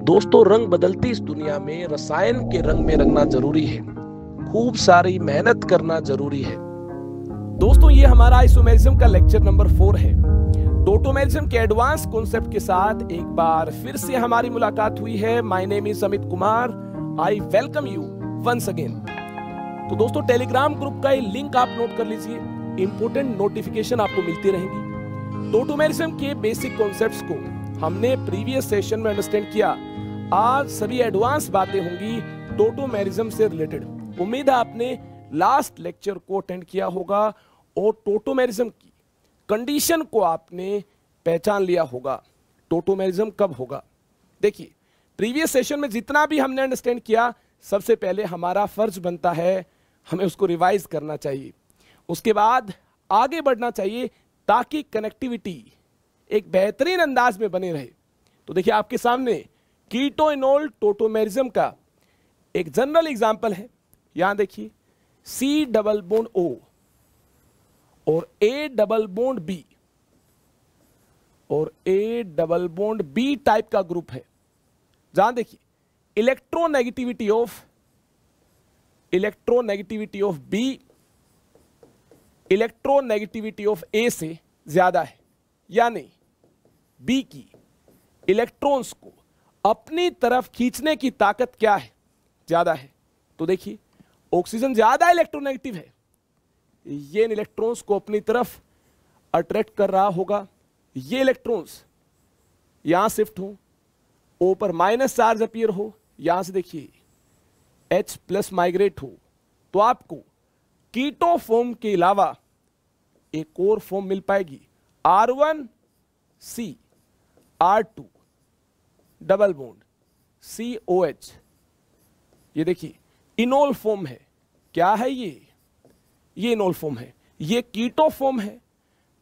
दोस्तों, रंग बदलती इस दुनिया में रसायन के रंग में रंगना जरूरी है। खूब सारी मेहनत करना जरूरी है। दोस्तों, ये हमारा आइसोमेरिज्म का लेक्चर नंबर 4 है। टोटोमेरिज्म के एडवांस कॉन्सेप्ट के साथ एक बार फिर से हमारी मुलाकात हुई है। My name is Amit Kumar. I welcome you once again. तो दोस्तों, टेलीग्राम ग्रुप का ये लिंक आप नोट कर लीजिए। इंपोर्टेंट नोटिफिकेशन आपको मिलती रहेंगी। टोटोमेरिज्म के बेसिक कॉन्सेप्ट्स को हमने प्रीवियस सेशन में अंडरस्टैंड किया। आज सभी एडवांस बातें होंगी टोटोमेरिज्म से रिलेटेड। उम्मीद है आपने लास्ट लेक्चर को अटेंड किया होगा और टोटोमेरिज्म की कंडीशन को आपने पहचान लिया होगा। टोटोमेरिज्म कब होगा? देखिए, प्रीवियस सेशन में जितना भी हमने अंडरस्टैंड किया, सबसे पहले हमारा फर्ज बनता है हमें उसको रिवाइज करना चाहिए। उसके बाद आगे बढ़ना चाहिए ताकि कनेक्टिविटी एक बेहतरीन अंदाज में बने रहे। तो देखिए, आपके सामने कीटो इनोल टोटोमेरिज्म का एक जनरल एग्जांपल है। यहां देखिए, C डबल बॉन्ड O और A डबल बॉन्ड B और A double bond B type का ग्रुप है। जहां देखिए, electronegativity of B electronegativity of A से ज्यादा है, यानी B की इलेक्ट्रॉन्स को अपनी तरफ खींचने की ताकत क्या है? ज्यादा है। तो देखिए, ऑक्सीजन ज्यादा इलेक्ट्रोनेगेटिव है, ये इन इलेक्ट्रॉन्स को अपनी तरफ अट्रैक्ट कर रहा होगा। ये इलेक्ट्रॉन्स यहां शिफ्ट हो, O पर माइनस चार्ज अपीयर हो, यहां से देखिए H प्लस माइग्रेट हो, तो आपको कीटो फॉर्म के अलावा एक और फॉर्म मिल पाएगी, R1C R2 double bond COH। ये देखिए, इनोल फॉर्म है। क्या है ये इनोल फॉर्म है। ये कीटो फॉर्म है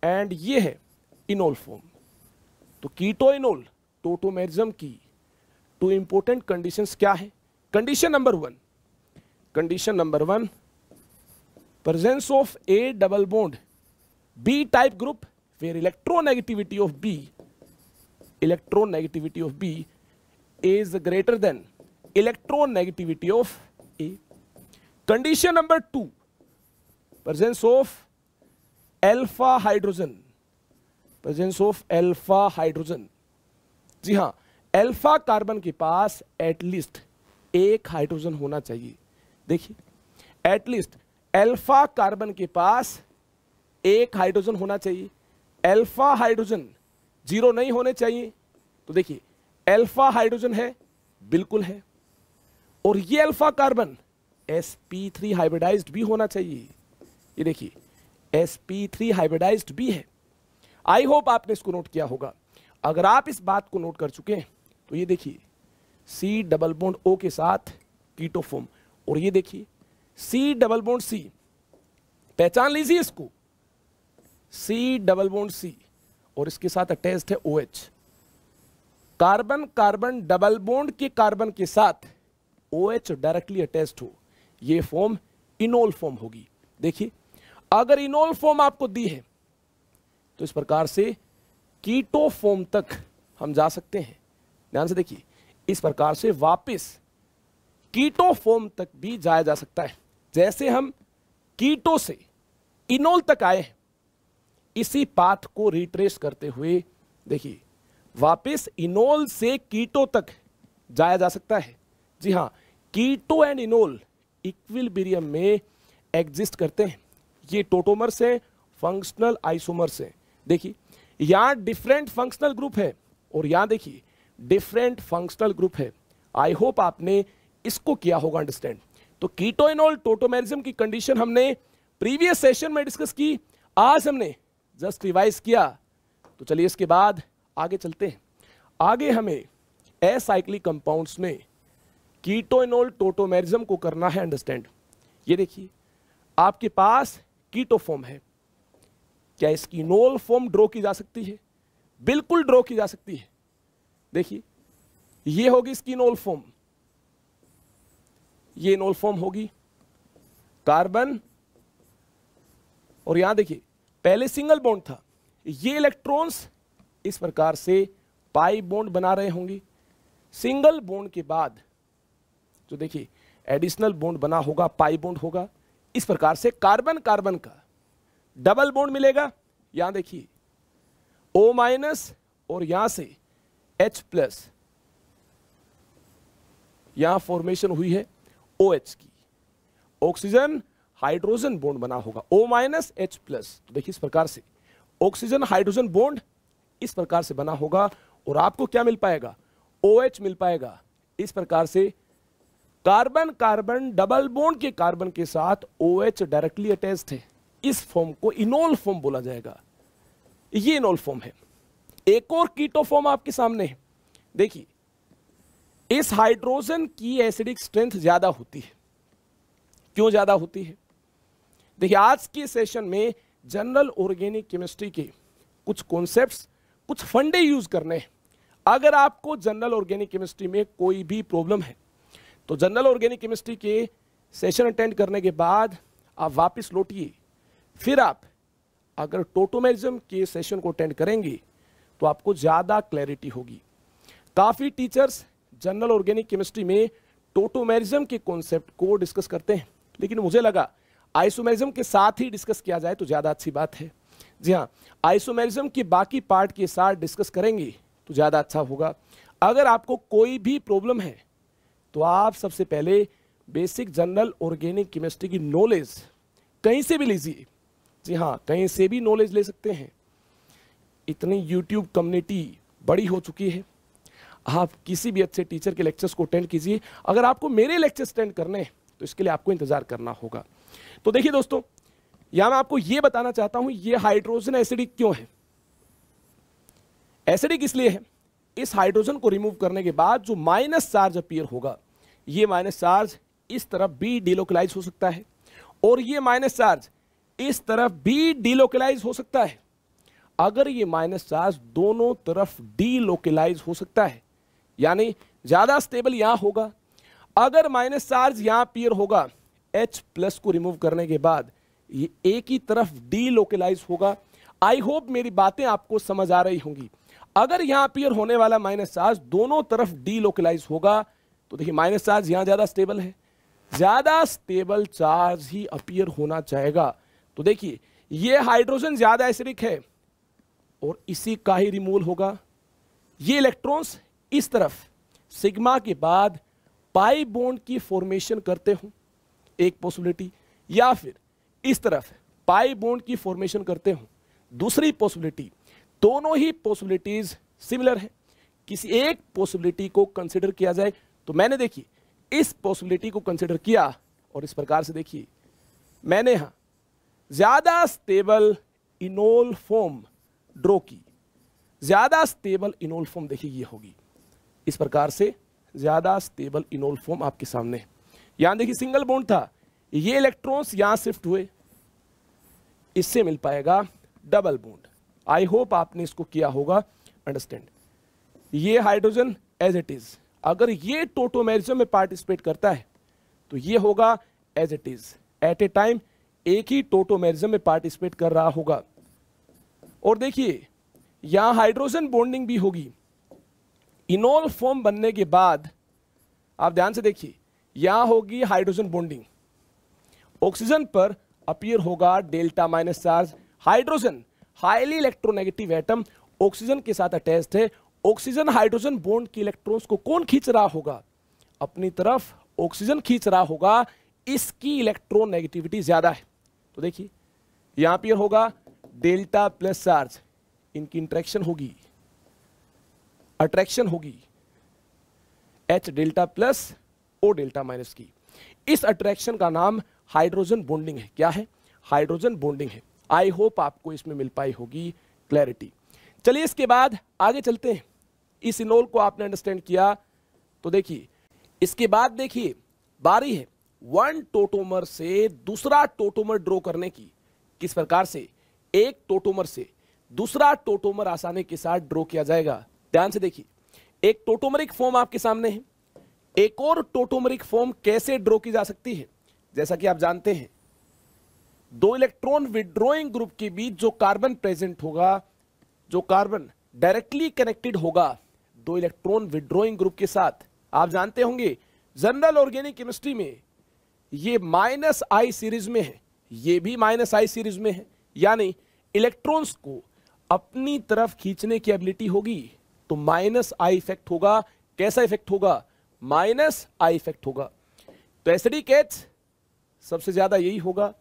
एंड ये है इनोल फॉर्म। तो कीटो इनोल टोटोमेरिज्म की 2 इंपॉर्टेंट कंडीशंस क्या है? Condition number 1, presence of A double bond B type group where electronegativity of B is greater than electronegativity of A. Condition number 2, presence of alpha hydrogen। जी हां, alpha carbon के पास at least एक hydrogen होना चाहिए। देखिए, at least alpha carbon के पास एक hydrogen होना चाहिए। अल्फा हाइड्रोजन 0 नहीं होने चाहिए। तो देखिए, अल्फा हाइड्रोजन है, बिल्कुल है, और ये अल्फा कार्बन sp3 हाइब्रिडाइज्ड भी होना चाहिए। ये देखिए, sp3 हाइब्रिडाइज्ड भी है। आई होप आपने इसको नोट किया होगा। अगर आप इस बात को नोट कर चुके हैं तो ये देखिए, C डबल बॉन्ड O के साथ कीटो फॉर्म, और ये देखिए C डबल बॉन्ड C, पहचान लीजिए इसको, C डबल बॉन्ड C और इसके साथ अटैच्ड है OH। Carbon carbon double bond के कार्बन के साथ OH डायरेक्टली अटैच्ड हो, ये फॉर्म इनोल फॉर्म होगी। देखिए, अगर इनोल फॉर्म आपको दी है तो इस प्रकार से कीटो फॉर्म तक हम जा सकते हैं। ध्यान से देखिए, इस प्रकार से वापस कीटो फॉर्म तक भी जाया जा सकता है। जैसे हम कीटो से इनोल तक आए हैं, इसी पाथ को रिट्रेस करते हुए देखिए वापस इनोल से कीटो तक जाया जा सकता है। जी हां, कीटो एंड इनोल इक्विलिब्रियम में एग्जिस्ट करते हैं। ये टोटोमर्स हैं, फंक्शनल आइसोमर्स हैं। देखिए, यहां डिफरेंट फंक्शनल ग्रुप है और यहां देखिए डिफरेंट फंक्शनल ग्रुप है। आई होप आपने इसको किया होगा अंडरस्टैंड। तो कीटो इनोल टोटोमेरिज्म की कंडीशन हमने प्रीवियस सेशन में डिस्कस की, आज हमने जस्ट रिवाइज किया। तो चलिए इसके बाद आगे चलते हैं। आगे हमें एसाइक्लिक कंपाउंड्स में कीटो इनोल टोटोमेरिज्म को करना है अंडरस्टैंड। ये देखिए, आपके पास कीटो फॉर्म है। क्या इसकी इनोल फॉर्म ड्रॉ की जा सकती है? बिल्कुल ड्रॉ की जा सकती है। देखिए, ये होगी इसकी इनोल फॉर्म, ये इनोल फॉर्म होगी कार्बन, और यहां देखिए पहले सिंगल बॉन्ड था, ये इलेक्ट्रॉन्स इस प्रकार से पाई बॉन्ड बना रहे होंगे। सिंगल बॉन्ड के बाद जो देखिए एडिशनल बॉन्ड बना होगा, पाई बॉन्ड होगा। इस प्रकार से कार्बन कार्बन का डबल बॉन्ड मिलेगा। यहां देखिए O- और यहां से H+, यहां फॉर्मेशन हुई है OH की। ऑक्सीजन हाइड्रोजन बॉन्ड बना होगा O- H+। तो देखिए इस प्रकार से ऑक्सीजन हाइड्रोजन बॉन्ड इस प्रकार से बना होगा और आपको क्या मिल पाएगा, OH मिल पाएगा। इस प्रकार से कार्बन कार्बन डबल बॉन्ड के कार्बन के साथ OH डायरेक्टली अटैच्ड है। इस फॉर्म को इनोल फॉर्म बोला जाएगा। ये इनोल फॉर्म है। एक और कीटो फॉर्म आपके सामने है। देखिए इस हाइड्रोजन की एसिडिक स्ट्रेंथ ज्यादा होती है। क्यों ज्यादा होती है? देखिए आज के सेशन में जनरल ऑर्गेनिक केमिस्ट्री के कुछ कॉन्सेप्ट्स, कुछ फंडे यूज करने हैं। अगर आपको जनरल ऑर्गेनिक केमिस्ट्री में कोई भी प्रॉब्लम है तो जनरल ऑर्गेनिक केमिस्ट्री के सेशन अटेंड करने के बाद आप वापस लौटिए। फिर आप अगर टोटोमेरिज्म के सेशन को अटेंड करेंगे तो आपको ज्यादा क्लैरिटी होगी। काफी टीचर्स जनरल ऑर्गेनिक केमिस्ट्री में टोटोमेरिज्म के कॉन्सेप्ट को डिस्कस करते हैं, लेकिन मुझे लगा आइसोमेरिज्म के साथ ही डिस्कस किया जाए तो ज्यादा अच्छी बात है। जी हाँ, आइसोमेरिज्म के बाकी पार्ट के साथ डिस्कस करेंगे तो ज्यादा अच्छा होगा। अगर आपको कोई भी प्रॉब्लम है तो आप सबसे पहले बेसिक जनरल ऑर्गेनिक केमिस्ट्री की नॉलेज कहीं से भी लीजिए। जी हाँ, कहीं से भी नॉलेज ले सकते हैं। इतनी यूट्यूब कम्युनिटी बड़ी हो चुकी है। आप किसी भी अच्छे टीचर के लेक्चर्स को अटेंड कीजिए। अगर आपको मेरे लेक्चर्स अटेंड करने हैं तो इसके लिए आपको इंतजार करना होगा। तो देखिए दोस्तों, यहां मैं आपको यह बताना चाहता हूं ये हाइड्रोजन एसिडिक क्यों है। एसिडिक इसलिए है, इस हाइड्रोजन को रिमूव करने के बाद जो माइनस चार्ज अपीयर होगा, ये माइनस चार्ज इस तरफ भी डिलोकलाइज हो सकता है और ये माइनस चार्ज इस तरफ भी डिलोकलाइज हो सकता है। अगर ये माइनस चार्ज दोनों तरफ डिलोकलाइज हो सकता है, यानी ज्यादा स्टेबल यहां होगा। अगर माइनस चार्ज यहां अपीयर होगा, H+ को रिमूव करने के बाद ये एक ही तरफ डिलोकलाइज होगा। आई होप मेरी बातें आपको समझ आ रही होंगी। अगर यहां अपीयर होने वाला माइनस चार्ज दोनों तरफ डिलोकलाइज होगा तो देखिए माइनस चार्ज यहां ज्यादा स्टेबल है, ज्यादा स्टेबल चार्ज ही अपीयर होना चाहेगा। तो देखिए ये हाइड्रोजन ज्यादा एसिडिक है और इसी का ही रिमूवल होगा। ये इलेक्ट्रॉन्स इस तरफ सिग्मा के बाद पाई बॉन्ड की फॉर्मेशन करते हो, एक पॉसिबिलिटी, या फिर इस तरफ पाई बॉन्ड की फॉर्मेशन करते हो, दूसरी पॉसिबिलिटी। दोनों ही पॉसिबिलिटीज सिमिलर है। किसी एक पॉसिबिलिटी को कंसीडर किया जाए तो मैंने देखिए इस पॉसिबिलिटी को कंसीडर किया और इस प्रकार से देखिए मैंने यहां ज्यादा स्टेबल इनोल फॉर्म ड्रॉ की। ज्यादा स्टेबल इनोल फॉर्म देखिए ये होगी इस प्रकार से, ज्यादा स्टेबल इनोल फॉर्म आपके सामने है। यहां देखिए सिंगल बॉन्ड था, ये इलेक्ट्रॉन्स यहां शिफ्ट हुए, इससे मिल पाएगा डबल बॉन्ड। आई होप आपने इसको किया होगा अंडरस्टैंड। ये हाइड्रोजन एज इट इज, अगर ये टोटोमेरिज्म में पार्टिसिपेट करता है तो ये होगा as it is, at a time एक ही टोटोमेरिज्म में पार्टिसिपेट कर रहा होगा। और देखिए यहां हाइड्रोजन बॉन्डिंग भी होगी। इनोल फॉर्म बनने के बाद आप ध्यान से देखिए यहां होगी हाइड्रोजन बॉन्डिंग, ऑक्सीजन पर अपीयर होगा delta minus charge. Hydrogen highly electronegative atom oxygen के साथ अटैच्ड है। ऑक्सीजन हाइड्रोजन बॉन्ड के इलेक्ट्रॉन्स को कौन खींच रहा होगा? अपनी तरफ ऑक्सीजन खींच रहा होगा, इसकी इलेक्ट्रॉन नेगेटिविटी ज्यादा है। तो देखिए यहां अपीयर होगा डेल्टा प्लस चार्ज, इनकी इंटरेक्शन होगी, अट्रैक्शन होगी H delta plus O delta minus की। इस अट्रैक्शन का नाम हाइड्रोजन बॉन्डिंग है। क्या है? हाइड्रोजन बॉन्डिंग है। आई होप आपको इसमें मिल पाई होगी क्लैरिटी। चलिए इसके बाद आगे चलते हैं। इस इनोल को आपने अंडरस्टैंड किया तो देखिए इसके बाद देखिए बारी है वन टोटोमर से दूसरा टोटोमर ड्रॉ करने की। किस प्रकार से एक टोटोमर से दूसरा टोटोमर आसानी के साथ ड्रॉ किया जाएगा। ध्यान से देखिए, एक टोटोमरिक फॉर्म आपके सामने है। एक और टोटोमरिक फॉर्म कैसे ड्रॉ की जा सकती है? जैसा कि आप जानते हैं, दो इलेक्ट्रॉन विड्रॉइंग ग्रुप के बीच जो कार्बन प्रेजेंट होगा, जो कार्बन डायरेक्टली कनेक्टेड होगा, दो इलेक्ट्रॉन विड्रॉइंग ग्रुप के साथ। आप जानते होंगे जनरल ऑर्गेनिक केमिस्ट्री में ये -I सीरीज में है, ये भी -I सीरीज में है, यानी इलेक्ट्रॉन्स को अपनी तरफ खींचने की एबिलिटी होगी तो -I इफेक्ट होगा। कैसा इफेक्ट होगा? -I इफेक्ट होगा। तो एसिडिक एच सबसे ज्यादा यही होगा।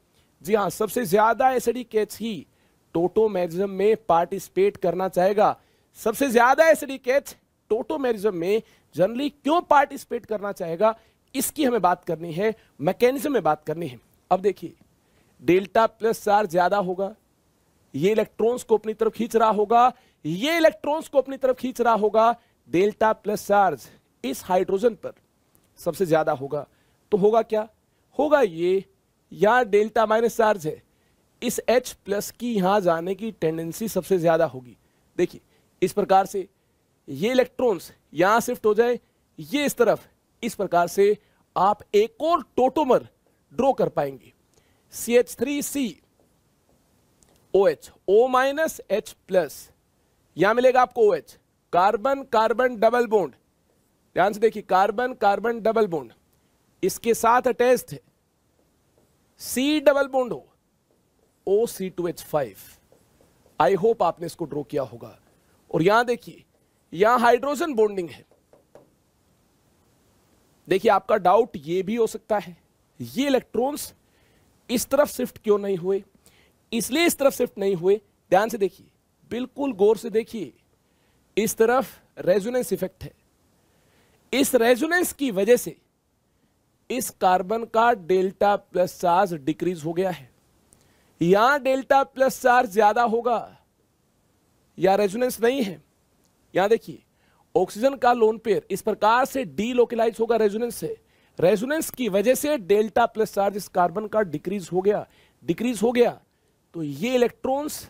जी हां, सबसे ज्यादा एसिडिक एच ही टोटोमेरिज्म में पार्टिसिपेट करना चाहेगा। सबसे ज्यादा एसिडिक एच टोटोमेरिज्म में जनरली क्यों पार्टिसिपेट करना चाहेगा, इसकी हमें बात करनी है, मैकेनिज्म में बात करनी है। अब देखिए, डेल्टा प्लस चार्ज ज्यादा होगा, ये इलेक्ट्रॉन्स को अपनी तरफ खींच रहा होगा, ये इलेक्ट्रॉन्स को अपनी तरफ खींच रहा होगा। डेल्टा प्लस चार्ज इस हाइड्रोजन पर सबसे ज्यादा होगा, तो होगा क्या? होगा ये, यहां डेल्टा माइनस चार्ज है, इस H प्लस की यहां जाने की टेंडेंसी सबसे ज्यादा होगी। देखिए, इस प्रकार से ये इलेक्ट्रॉन्स यहां शिफ्ट हो जाए, ये इस तरफ, इस प्रकार से आप एक और टोटोमर ड्रॉ कर पाएंगे। CH3C OH, O minus H plus, यहां मिलेगा आपको OH, carbon carbon double bond. ध्यान से देखिए, कार्बन कार्बन डबल बॉन्ड, इसके साथ अटैच्ड है C डबल बॉन्ड हो, OC2H5। आई होप आपने इसको ड्रॉ किया होगा। और यहां देखिए, यहां हाइड्रोजन बॉन्डिंग है। देखिए, आपका डाउट ये भी हो सकता है, ये इलेक्ट्रॉन्स इस तरफ शिफ्ट क्यों नहीं हुए? इसलिए इस तरफ शिफ्ट नहीं हुए, ध्यान से देखिए, बिल्कुल गौर से देखिए, इस तरफ रेजोनेंस इफेक्ट है। इस रेजोनेंस की वजह से इस कार्बन का डेल्टा प्लस चार्ज डिक्रीज हो गया है। यहां डेल्टा प्लस चार्ज ज्यादा होगा, या रेजोनेंस नहीं है। यहां देखिए, ऑक्सीजन का लोन पेयर इस प्रकार से डीलोकलाइज होगा रेजोनेंस से। रेजोनेंस की वजह से डेल्टा प्लस चार्ज इस कार्बन का डिक्रीज हो गया, तो ये इलेक्ट्रॉन्स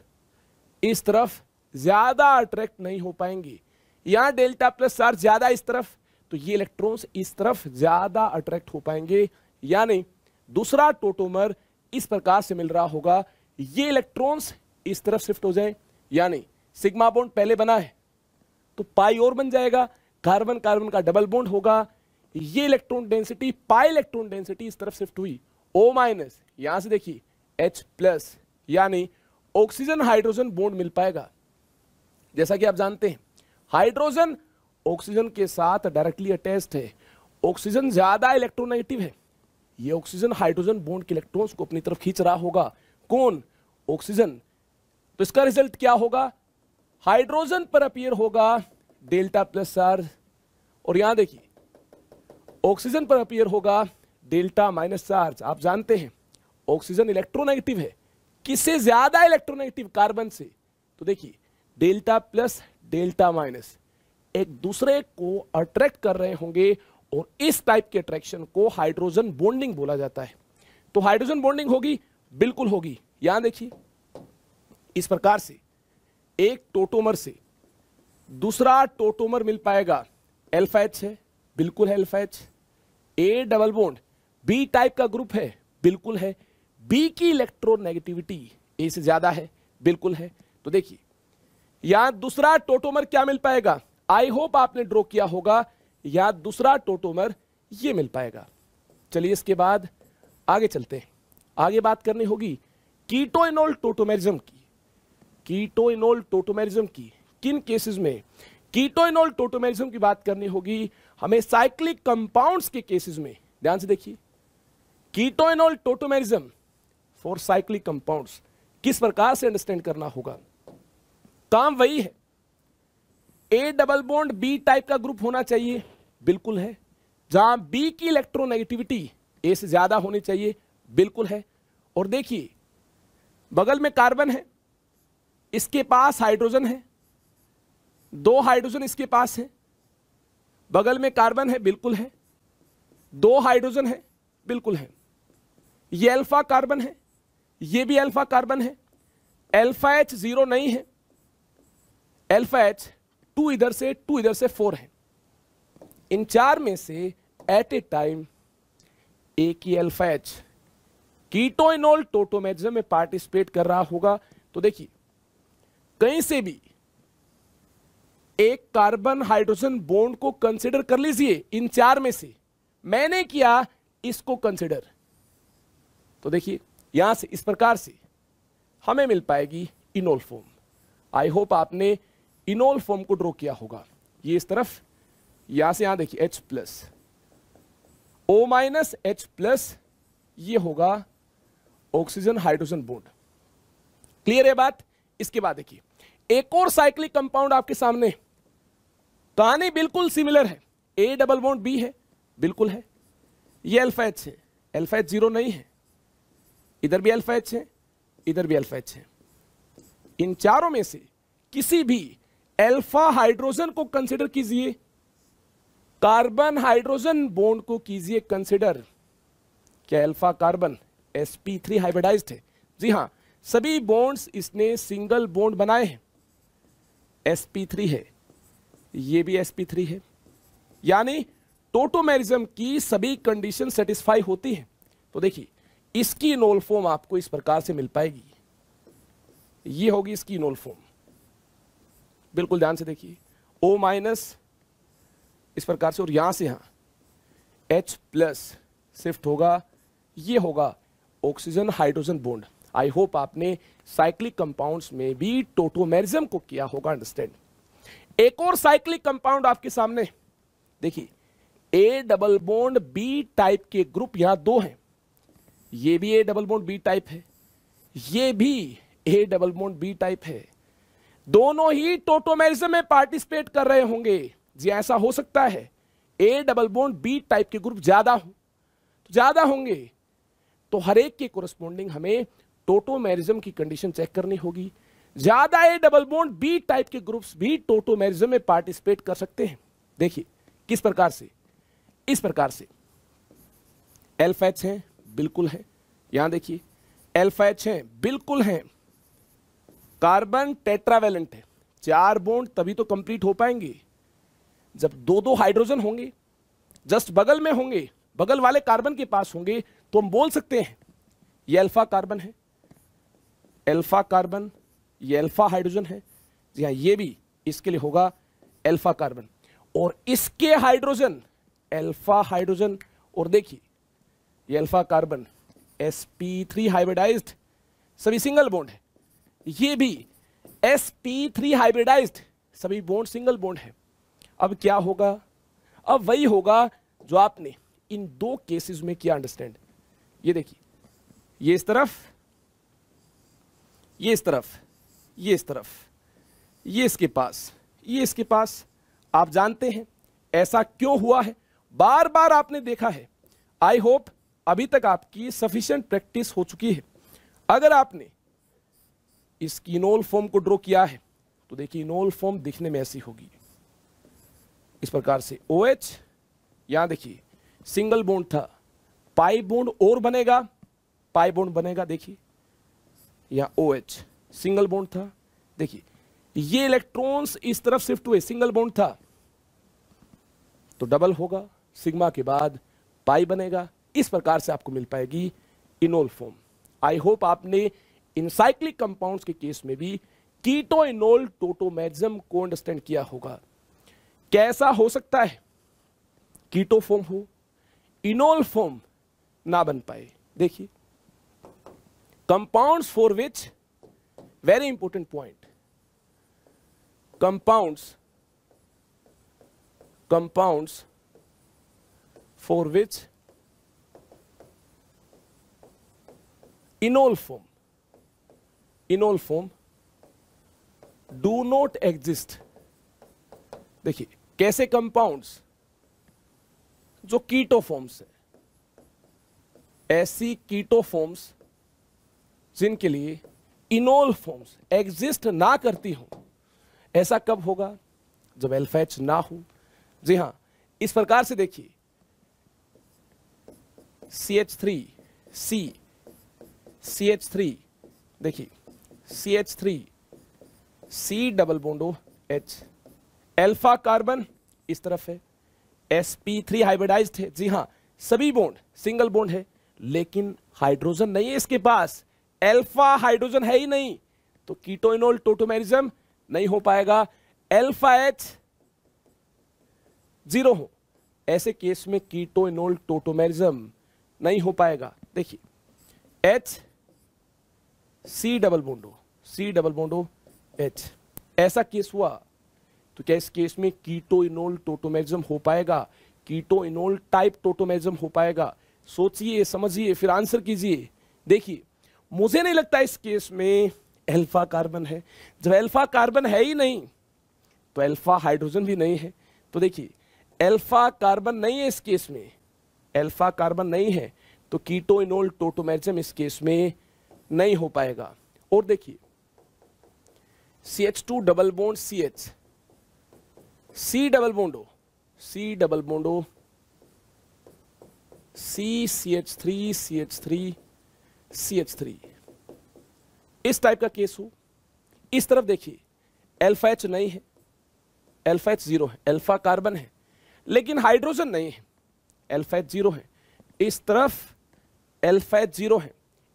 इस तरफ ज्यादा अट्रैक्ट नहीं हो पाएंगे। यहां डेल्टा प्लस चार्ज ज्यादा इस तरफ, तो ये इलेक्ट्रॉन्स इस तरफ ज्यादा अट्रैक्ट हो पाएंगे, यानी दूसरा टोटोमर इस प्रकार से मिल रहा होगा। ये इलेक्ट्रॉन्स इस तरफ शिफ्ट हो जाए, यानी सिग्मा बॉन्ड पहले बना है तो पाई और बन जाएगा, कार्बन कार्बन का डबल बॉन्ड होगा। ये electron density, pi electron density इस तरफ शिफ्ट हुई, O माइनस, यहां से देखिए H प्लस, यानी ऑक्सीजन हाइड्रोजन बॉन्ड मिल पाएगा। जैसा कि आप जानते हैं, हाइड्रोजन ऑक्सीजन के साथ डायरेक्टली अटैच्ड है। ऑक्सीजन ज्यादा इलेक्ट्रोनेगेटिव है, ये ऑक्सीजन हाइड्रोजन बॉन्ड के इलेक्ट्रॉन्स को अपनी तरफ खींच रहा होगा। कौन? ऑक्सीजन। तो इसका रिजल्ट क्या होगा? हाइड्रोजन पर अपीयर होगा डेल्टा प्लस चार्ज, और यहां देखिए ऑक्सीजन पर अपीयर होगा डेल्टा माइनस चार्ज। आप जानते हैं ऑक्सीजन इलेक्ट्रोनेगेटिव है, किससे ज्यादा इलेक्ट्रोनेगेटिव? कार्बन से। तो देखिए, डेल्टा प्लस डेल्टा माइनस एक दूसरे को अट्रैक्ट कर रहे होंगे, और इस टाइप के अट्रैक्शन को हाइड्रोजन बॉन्डिंग बोला जाता है। तो हाइड्रोजन बॉन्डिंग होगी, बिल्कुल होगी। यहां देखिए, इस प्रकार से एक टोटोमर से दूसरा टोटोमर मिल पाएगा। अल्फा H है, बिल्कुल है alpha H। A double bond B type का ग्रुप है, बिल्कुल है। B की इलेक्ट्रोनेगेटिविटी A से ज्यादा है, बिल्कुल है। तो देखिए, यहां दूसरा टोटोमर क्या मिल पाएगा? आई होप आपने ड्रॉ किया होगा, यहां दूसरा टोटोमर ये मिल पाएगा। चलिए, इसके बाद आगे चलते हैं। आगे बात करनी होगी कीटोइनोल टोटोमेरिज्म की। कीटोइनोल टोटोमेरिज्म की किन केसेस में? कीटोइनोल टोटोमेरिज्म की बात करनी होगी हमें साइक्लिक कंपाउंड्स के केसेस में। ध्यान से देखिए, कीटोइनोल टोटोमेरिज्म फॉर साइक्लिक कंपाउंड्स किस प्रकार से अंडरस्टैंड करना होगा? काम वही है, A double bond B type का ग्रुप होना चाहिए, बिल्कुल है। जहां B की इलेक्ट्रोनेगेटिविटी A से ज्यादा होनी चाहिए, बिल्कुल है। और देखिए, बगल में कार्बन है, इसके पास हाइड्रोजन है, दो हाइड्रोजन इसके पास है। बगल में कार्बन है, बिल्कुल है। दो हाइड्रोजन है, बिल्कुल है। ये अल्फा कार्बन है, ये भी अल्फा कार्बन है। अल्फा H 0 नहीं है, अल्फा H 2 इधर से 2 इधर से 4 है। इन चार में से एट ए टाइम एक ही अल्फा H कीटोइनोल टोटोमेरिज्म में पार्टिसिपेट कर रहा होगा। तो देखिए, कहीं से भी एक कार्बन हाइड्रोजन बॉन्ड को कंसिडर कर लीजिए इन चार में से, मैंने किया इसको कंसिडर, तो देखिए यहां से इस प्रकार से हमें मिल पाएगी इनोल फॉर्म। आई होप आपने इनोल फॉर्म को ड्रॉ किया होगा। ये इस तरफ, यहां से यहां देखिए H plus, O minus H plus, ये होगा ऑक्सीजन हाइड्रोजन बॉन्ड। क्लियर है बात? इसके बाद देखिए एक और साइक्लिक कंपाउंड आपके सामने, कहानी बिल्कुल सिमिलर है। A डबल बॉन्ड B है, बिल्कुल है। ये अल्फा H है, अल्फा H जीरो नहीं है, इधर भी अल्फा H है, इधर भी अल्फा H है। इन चारों में से किसी भी अल्फा हाइड्रोजन को कंसिडर कीजिए, कार्बन हाइड्रोजन बॉन्ड को कीजिए कंसिडर। क्या अल्फा कार्बन sp3 हाइब्रिडाइज्ड है? जी हां, सभी बॉन्ड्स इसने सिंगल बॉन्ड बनाए हैं। sp3 है, ये भी sp3 है, यानी टोटोमेरिज्म की सभी कंडीशन सेटिस्फाई होती हैं। तो देखिए इसकी इनोल फॉर्म आपको इस प्रकार से मिल पाएगी, ये होगी इसकी इनोल फॉर्म। बिल्कुल ध्यान से देखिए, O माइनस इस प्रकार से, और यहां से यहां H प्लस शिफ्ट होगा, ये होगा oxygen hydrogen bond. I hope आपने साइक्लिक कंपाउंड्स में भी टोटोमेरिज्म को किया होगा अंडरस्टैंड। एक और साइक्लिक कंपाउंड आपके सामने देखिए, A double bond B type के ग्रुप यहां दो हैं। ये भी A double bond B type है, ये भी A double bond B type है। दोनों ही टोटोमेरिज्म में पार्टिसिपेट कर रहे होंगे। जी ऐसा हो सकता है A double bond B type के ग्रुप ज्यादा हो, तो ज्यादा होंगे, तो हर एक के कोरस्पॉन्डिंग हमें टोटोमेरिज्म की कंडीशन चेक करनी होगी। ज्यादा A double bond B type के ग्रुप्स भी टोटोमेरिज्म में पार्टिसिपेट कर सकते हैं। देखिए किस प्रकार से, इस प्रकार से अल्फा H है, बिल्कुल है। यहां देखिए अल्फा H है, बिल्कुल है। कार्बन टेट्रावेलेंट है, 4 बॉन्ड तभी तो कंप्लीट हो पाएंगे जब दो दो हाइड्रोजन होंगे, जस्ट बगल में होंगे, बगल वाले कार्बन के पास होंगे, तो हम बोल सकते हैं ये अल्फा कार्बन है, अल्फा कार्बन, ये अल्फा हाइड्रोजन है। जी हाँ, ये भी इसके लिए होगा अल्फा कार्बन, और इसके हाइड्रोजन अल्फा हाइड्रोजन। और देखिए ये अल्फा कार्बन sp3 हाइब्रिडाइज्ड, सभी सिंगल बॉन्ड है। ये भी sp3 हाइब्रिडाइज्ड, सभी बॉन्ड सिंगल बॉन्ड है। अब क्या होगा? अब वही होगा जो आपने इन दो केसेस में किया अंडरस्टैंड। ये देखिए, ये इस तरफ, ये इस तरफ, ये इस तरफ, ये इसके पास, ये इसके पास। आप जानते हैं ऐसा क्यों हुआ है, बार बार आपने देखा है। आई होप अभी तक आपकी सफिशिएंट प्रैक्टिस हो चुकी है। अगर आपने इस इनोल फॉर्म को ड्रॉ किया है तो देखिए इनोल फॉर्म दिखने में ऐसी होगी, इस प्रकार से OH, यहां देखिए सिंगल बॉन्ड था, पाई बॉन्ड और बनेगा, पाई बॉन्ड बनेगा। देखिए यहां OH सिंगल बॉन्ड था, देखिए ये इलेक्ट्रॉन्स इस तरफ शिफ्ट हुए, सिंगल बॉन्ड था तो डबल होगा, सिग्मा के बाद पाई बनेगा। इस प्रकार से आपको मिल पाएगी इनोल फॉर्म। आई होप आपने इनसाइक्लिक कंपाउंड्स के केस में भी कीटो इनोल टोटोमेरिज्म को अंडरस्टैंड किया होगा। कैसा हो सकता है कीटो फॉर्म हो, इनोल फॉर्म ना बन पाए? देखिए compounds for which, very important point, compounds for which enol form do not exist. देखिए कैसे कंपाउंड्स जो कीटो फॉर्म्स है, ऐसी कीटो फॉर्म्स जिनके लिए इनोल फॉर्म्स एग्जिस्ट ना करती हो। ऐसा कब होगा? जब अल्फा H ना हो। जी हां, इस प्रकार से देखिए CH3 C, CH3, देखिए CH3 C double bond H, alpha carbon इस तरफ है, sp3 हाइब्रिडाइज्ड है। जी हां, सभी बॉन्ड सिंगल बॉन्ड है, लेकिन हाइड्रोजन नहीं है इसके पास, अल्फा हाइड्रोजन है ही नहीं, तो कीटो इनोल टोटोमेरिज्म नहीं हो पाएगा। अल्फा H 0 हो, ऐसे केस में कीटो इनोल टोटोमेरिज्म नहीं हो पाएगा। देखिए H C double bond O, C double बॉन्डो H, ऐसा केस हुआ तो क्या इस केस में कीटो इनोल टोटोमेरिज्म हो पाएगा? कीटो इनोल टाइप टोटोमेरिज्म हो पाएगा? सोचिए, समझिए, फिर आंसर कीजिए। देखिए मुझे नहीं लगता इस केस में अल्फा कार्बन है। जब अल्फा कार्बन है ही नहीं तो अल्फा हाइड्रोजन भी नहीं है। तो देखिए अल्फा कार्बन नहीं है इस केस में, अल्फा कार्बन नहीं है तो कीटो इनोल टोटोमेरिज्म इस केस में नहीं हो पाएगा। और देखिए CH2 double bond CH, C double bond O, C double bond O CH3 CH3 CH3, इस टाइप का केस हो। इस तरफ देखिए अल्फा H नहीं है, अल्फा H 0 है, अल्फा कार्बन है लेकिन हाइड्रोजन नहीं है, अल्फा H 0 है। इस तरफ अल्फा H 0 है,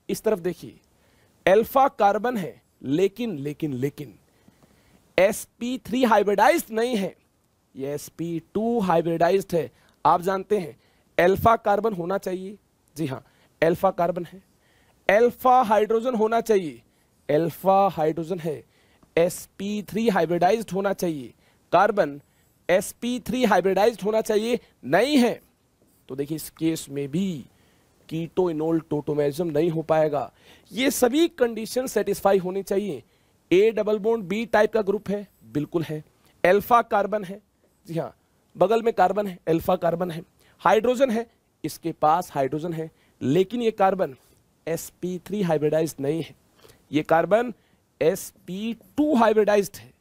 इस तरफ देखिए अल्फा कार्बन है लेकिन sp3 हाइब्रिडाइज्ड नहीं है, ये sp2 हाइब्रिडाइज्ड है। आप जानते हैं अल्फा कार्बन होना चाहिए, जी हां अल्फा कार्बन है, अल्फा हाइड्रोजन होना चाहिए, अल्फा हाइड्रोजन है, sp3 हाइब्रिडाइज्ड होना चाहिए, कार्बन sp3 हाइब्रिडाइज्ड होना चाहिए, नहीं है। तो देखिए इस केस में भी कीटो इनोल टोटोमेरिज्म नहीं हो पाएगा। ये सभी कंडीशन सेटिस्फाई होनी चाहिए। A double bond B type का ग्रुप है, बिल्कुल है, अल्फा कार्बन है, जी हाँ बगल में कार्बन है, अल्फा कार्बन है, हाइड्रोजन है, इसके पास हाइड्रोजन है, लेकिन ये कार्बन sp3 हाइब्रिडाइज्ड नहीं है, ये कार्बन sp2 हाइब्रिडाइज्ड है,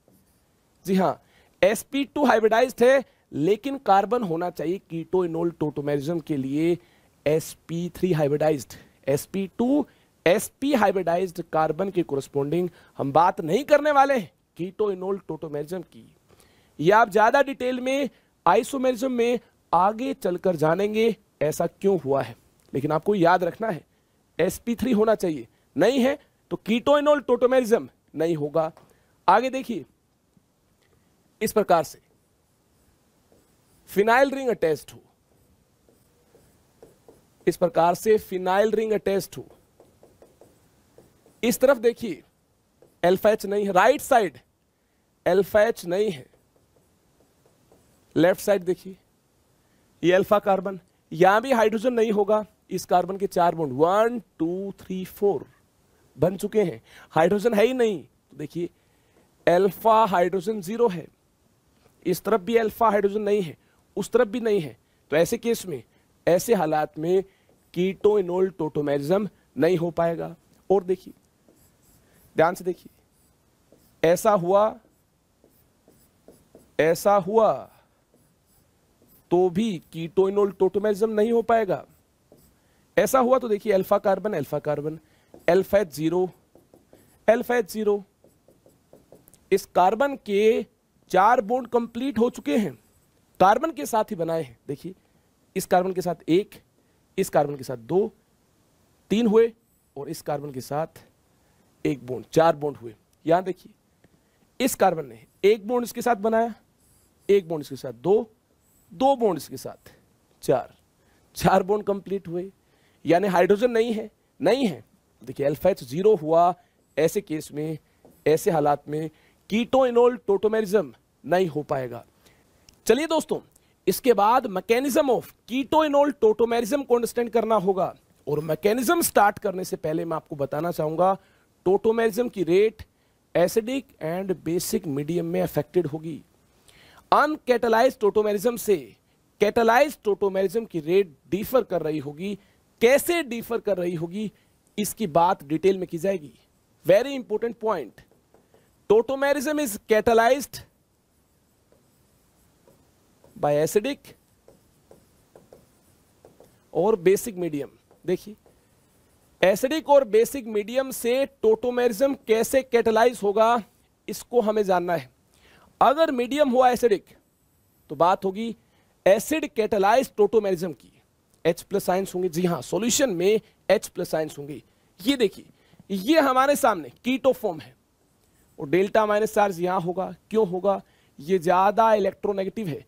जी हाँ sp2 हाइब्रिडाइज्ड है, लेकिन कार्बन होना चाहिए कीटो इनोल टोटोमेरिज्म के लिए sp3 hybridized. sp2 sp hybridized carbon के कोरस्पोंडिंग हम बात नहीं करने वाले हैं कीटो इनोल टोटोमेरिज्म की। ये आप ज्यादा डिटेल में आइसोमेरिज्म में आगे चलकर जानेंगे ऐसा क्यों हुआ है, लेकिन आपको याद रखना है sp3 होना चाहिए, नहीं है तो कीटो इनोल टोटोमेरिज्म नहीं होगा। आगे देखिए इस प्रकार से फिनाइल रिंग अटैच्ड हो, इस प्रकार से फिनाइल रिंग अटैच्ड हो, इस तरफ देखिए अल्फा H नहीं है, राइट साइड अल्फा H नहीं है, लेफ्ट साइड देखिए ये अल्फा कार्बन, यहां भी हाइड्रोजन नहीं होगा। इस कार्बन के 4 बॉन्ड 1 2 3 4 बन चुके हैं, हाइड्रोजन है ही नहीं। तो देखिए अल्फा हाइड्रोजन 0 है, इस तरफ भी अल्फा हाइड्रोजन नहीं है, उस तरफ भी नहीं है। तो ऐसे केस में, ऐसे हालात में कीटो इनोल टोटोमेरिज्म नहीं हो पाएगा। और देखिए ध्यान से देखिए, ऐसा हुआ तो भी कीटो इनोल टोटोमेरिज्म नहीं हो पाएगा। ऐसा हुआ तो देखिए alpha carbon alpha H 0, alpha H 0, इस कार्बन के 4 बॉन्ड कंप्लीट हो चुके हैं, कार्बन के साथ ही बनाए हैं। देखिए इस कार्बन के साथ 1, इस कार्बन के साथ 2, 3 हुए, और इस कार्बन के साथ 1 बॉन्ड, 4 बॉन्ड हुए। यहां देखिए इस कार्बन ने 1 बॉन्ड इसके साथ बनाया, 1 बॉन्ड इसके साथ 2 बॉन्ड इसके साथ 4 बॉन्ड कंप्लीट हुए, यानी हाइड्रोजन नहीं है। देखिए अल्फा H 0 हुआ, ऐसे केस में, ऐसे हालात में कीटो इनोल टोटोमेरिज्म नहीं हो पाएगा। चलिए दोस्तों, इसके बाद mechanism of keto enol tautomerism को अंडरस्टैंड करना होगा। और मैकेनिज्म स्टार्ट करने से पहले मैं आपको बताना चाहूंगा टोटोमेरिज्म की rate acidic and basic medium में अफेक्टेड होगी। अनकैटालाइज्ड टोटोमेरिज्म से कैटालाइज्ड टोटोमेरिज्म की रेट डिफर कर रही होगी। कैसे डिफर कर रही होगी इसकी बात डिटेल में की जाएगी। Very important point, tautomerism is catalysed by acidic और बेसिक मीडियम। देखिए एसिडिक और बेसिक मीडियम से टोटोमेरिज्म कैसे कैटालाइज होगा इसको हमें जानना है। अगर मीडियम हुआ एसिडिक तो बात होगी एसिड कैटालाइज टोटोमेरिज्म की, H+ आयंस होंगे, जी हां सॉल्यूशन में H+ आयंस होंगे। ये देखिए ये हमारे सामने कीटो फॉर्म है और डेल्टा माइनस चार्ज यहां होगा। क्यों होगा? ये ज्यादा इलेक्ट्रोनेगेटिव है,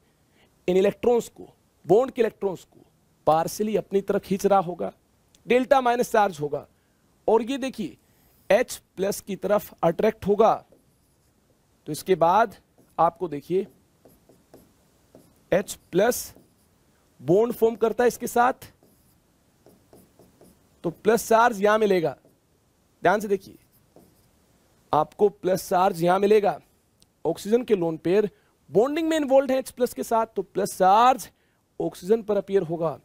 इन इलेक्ट्रॉन्स को, बॉन्ड के इलेक्ट्रॉन्स को पार्शियली अपनी तरफ खींच रहा होगा, डेल्टा माइनस चार्ज होगा, और ये देखिए H प्लस की तरफ अट्रैक्ट होगा। तो इसके बाद आपको देखिए H प्लस बॉन्ड फॉर्म करता है इसके साथ, तो प्लस चार्ज यहां मिलेगा। ध्यान से देखिए, आपको प्लस चार्ज यहां मिलेगा। ऑक्सीजन के लोन पेयर बॉन्डिंग में इन्वॉल्व है H प्लस के साथ, तो प्लस चार्ज ऑक्सीजन पर अपीयर होगा।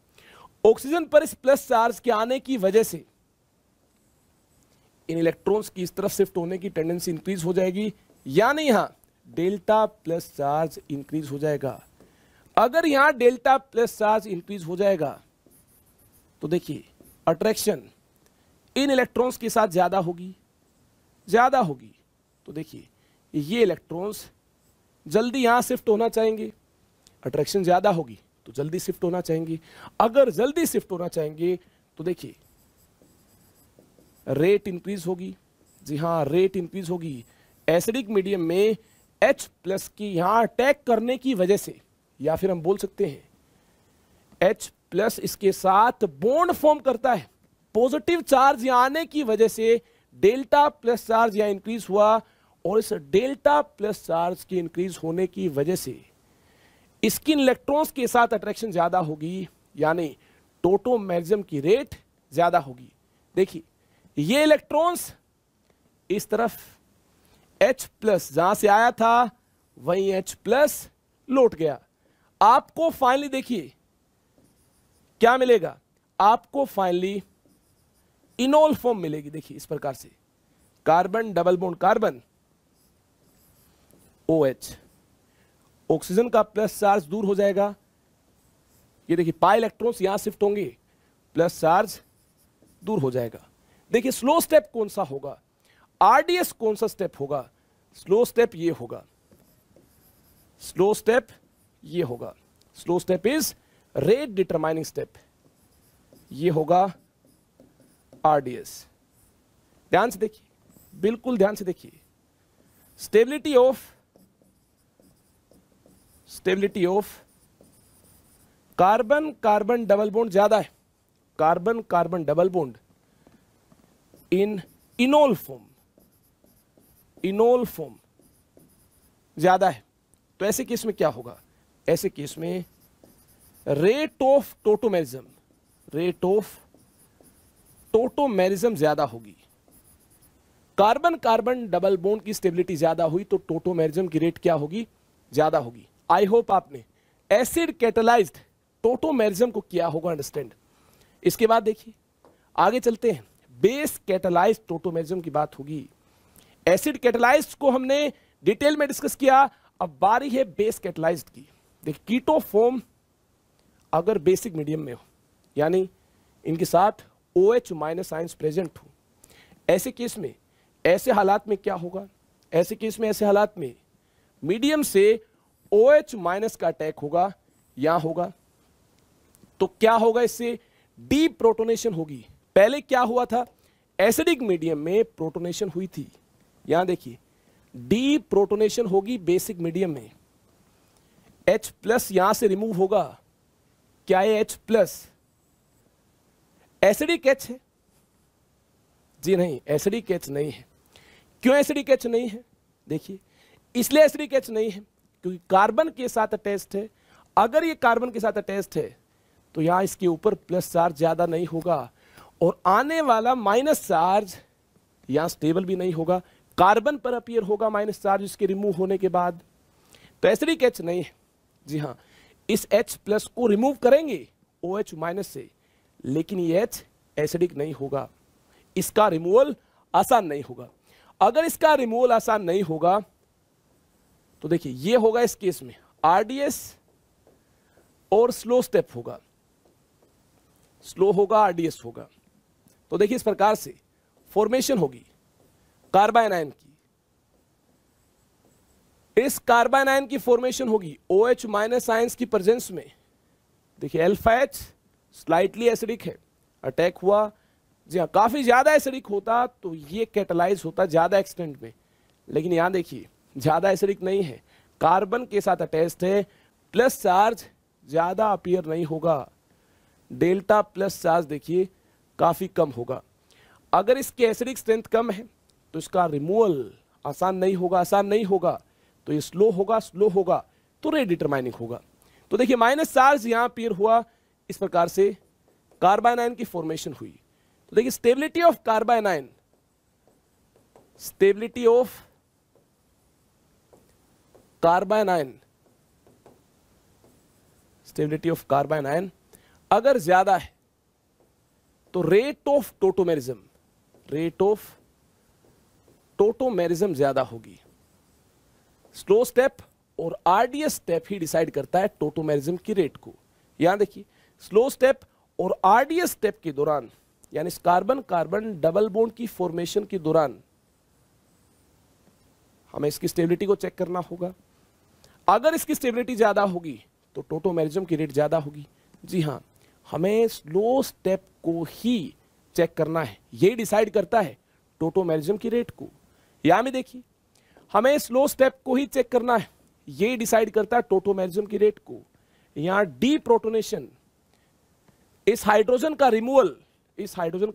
ऑक्सीजन पर इस प्लस चार्ज के आने की वजह से इन इलेक्ट्रॉन्स की इस तरफ शिफ्ट होने की टेंडेंसी इंक्रीज हो जाएगी, यानी यहां डेल्टा प्लस चार्ज इंक्रीज हो जाएगा। अगर यहां डेल्टा प्लस चार्ज इंक्रीज हो जाएगा तो देखिए अट्रैक्शन इन इलेक्ट्रॉन्स के साथ ज्यादा होगी, तो देखिए ये इलेक्ट्रॉन्स जल्दी यहां शिफ्ट होना चाहेंगे, अट्रैक्शन ज्यादा होगी तो जल्दी शिफ्ट होना चाहेंगे। अगर जल्दी शिफ्ट होना चाहेंगे तो देखिए रेट इंक्रीज होगी। जी हां, रेट इंक्रीज होगी। एसिडिक मीडियम में H प्लस की यहां अटैक करने की वजह से, या फिर हम बोल सकते हैं H प्लस इसके साथ बॉन्ड फॉर्म करता है, पॉजिटिव चार्ज यहां आने की वजह से डेल्टा प्लस चार्ज यहां इंक्रीज हुआ, और इस डेल्टा प्लस चार्ज के इंक्रीज होने की वजह से इसकी इलेक्ट्रॉन्स के साथ अट्रैक्शन ज्यादा होगी, यानी टोटोमेरिज्म की रेट ज्यादा होगी। देखिए ये इलेक्ट्रॉन्स इस तरफ H प्लस जहां से आया था वहीं H प्लस लौट गया। आपको फाइनली देखिए क्या मिलेगा, आपको फाइनली इनोल फॉर्म मिलेगी। देखिए इस प्रकार से carbon double bond carbon OH, oxygen का प्लस चार्ज दूर हो जाएगा। ये देखिए पाई इलेक्ट्रॉन्स यहां शिफ्ट होंगे, प्लस चार्ज दूर हो जाएगा। देखिए स्लो स्टेप कौन सा होगा, RDS कौन सा स्टेप होगा, स्लो स्टेप ये होगा, स्लो स्टेप ये होगा। Slow step is rate determining step, ये होगा RDS। ध्यान से देखिए, बिल्कुल ध्यान से देखिए, stability of carbon carbon double bond ज्यादा है, carbon carbon double bond in enol form ज्यादा है। तो ऐसे केस में क्या होगा, ऐसे केस में रेट ऑफ टोटोमेरिज्म ज्यादा होगी। कार्बन कार्बन डबल बॉन्ड की स्टेबिलिटी ज्यादा हुई तो टोटोमेरिज्म की रेट क्या होगी, ज्यादा होगी। आई होप आपने एसिड कैटालाइज्ड टोटोमेरिज्म को किया होगा अंडरस्टैंड। इसके बाद देखिए आगे चलते हैं, बेस कैटालाइज्ड टोटोमेरिज्म की बात होगी। एसिड कैटालाइज्ड को हमने डिटेल में डिस्कस किया, अब बारी है बेस कैटालाइज्ड की। देखिए कीटो फॉर्म अगर बेसिक मीडियम में हो, यानी इनके साथ OH माइनस आयंस प्रेजेंट हो, ऐसे केस में ऐसे हालात में क्या होगा, ऐसे हालात में मीडियम से OH माइनस का अटैक होगा, यहां होगा। तो क्या होगा, इससे डी प्रोटोनेशन होगी। पहले क्या हुआ था, एसिडिक मीडियम में प्रोटोनेशन हुई थी, यहां देखिए डी प्रोटोनेशन होगी बेसिक मीडियम में। H प्लस यहां से रिमूव होगा, क्या है H प्लस एसिडिक H है? जी नहीं, एसिडिक H नहीं है। क्यों एसिडिक H नहीं है, देखिए इसलिए एसिडिक H नहीं है क्योंकि कार्बन के साथ अटैच्ड है। अगर ये कार्बन के साथ अटैच्ड है तो यहां इसके ऊपर प्लस चार्ज ज्यादा नहीं होगा, और आने वाला माइनस चार्ज यहां स्टेबल भी नहीं होगा, कार्बन पर अपीयर होगा माइनस चार्ज इसके रिमूव होने के बाद। तो एसिडिक H नहीं है। जी हां, इस H प्लस को रिमूव करेंगे OH माइनस से, लेकिन ये H एसिडिक नहीं होगा, इसका रिमूवल आसान नहीं होगा। अगर इसका रिमूवल आसान नहीं होगा तो देखिए ये होगा इस केस में RDS और स्लो स्टेप होगा, स्लो होगा RDS होगा। तो देखिए इस प्रकार से फॉर्मेशन होगी कार्बाइन आयन की। इस कार्बाइन आयन की फॉर्मेशन होगी OH माइनस आयंस की प्रेजेंस में। देखिए अल्फा H स्लाइटली एसिडिक है, अटैक हुआ, जी हाँ काफी ज्यादा एसिडिक होता तो ये कैटालाइज होता ज्यादा एक्सटेंट में, लेकिन यहां देखिए ज्यादा एसिडिक नहीं है, कार्बन के साथ अटैच्ड है, प्लस चार्ज ज्यादा अपीयर नहीं होगा, डेल्टा प्लस चार्ज देखिए काफी कम होगा। अगर इसकी एसिडिक स्ट्रेंथ कम है तो इसका रिमूवल आसान नहीं होगा, तो ये स्लो होगा तो रेट डिटरमाइनिंग होगा। तो देखिए माइनस चार्ज यहां अपीयर हुआ, इस प्रकार से कार्बाइन आयन की फॉर्मेशन हुई। तो देखिए stability of carbanion, stability of carbanion अगर ज्यादा है तो रेट ऑफ टोटोमेरिज्म ज्यादा होगी। स्लो स्टेप और आरडीएस स्टेप ही डिसाइड करता है टोटोमेरिज्म की रेट को। यहां देखिए स्लो स्टेप और आरडीएस स्टेप के दौरान, यानी कार्बन कार्बन डबल बॉन्ड की फॉर्मेशन के दौरान हमें इसकी स्टेबिलिटी को चेक करना होगा। अगर इसकी स्टेबिलिटी ज्यादा होगी तो टोटोमेरिज्म की रेट ज्यादा होगी। जी हां, हमें स्लो स्टेप को ही चेक करना है, यही डिसाइड करता है टोटोमेरिज्म की रेट को। यहां में देखिए हमें स्लो स्टेप को ही चेक करना है, यही डिसाइड करता है टोटोमेरिज्म की रेट को। यहां डी प्रोटोनेशन, इस हाइड्रोजन का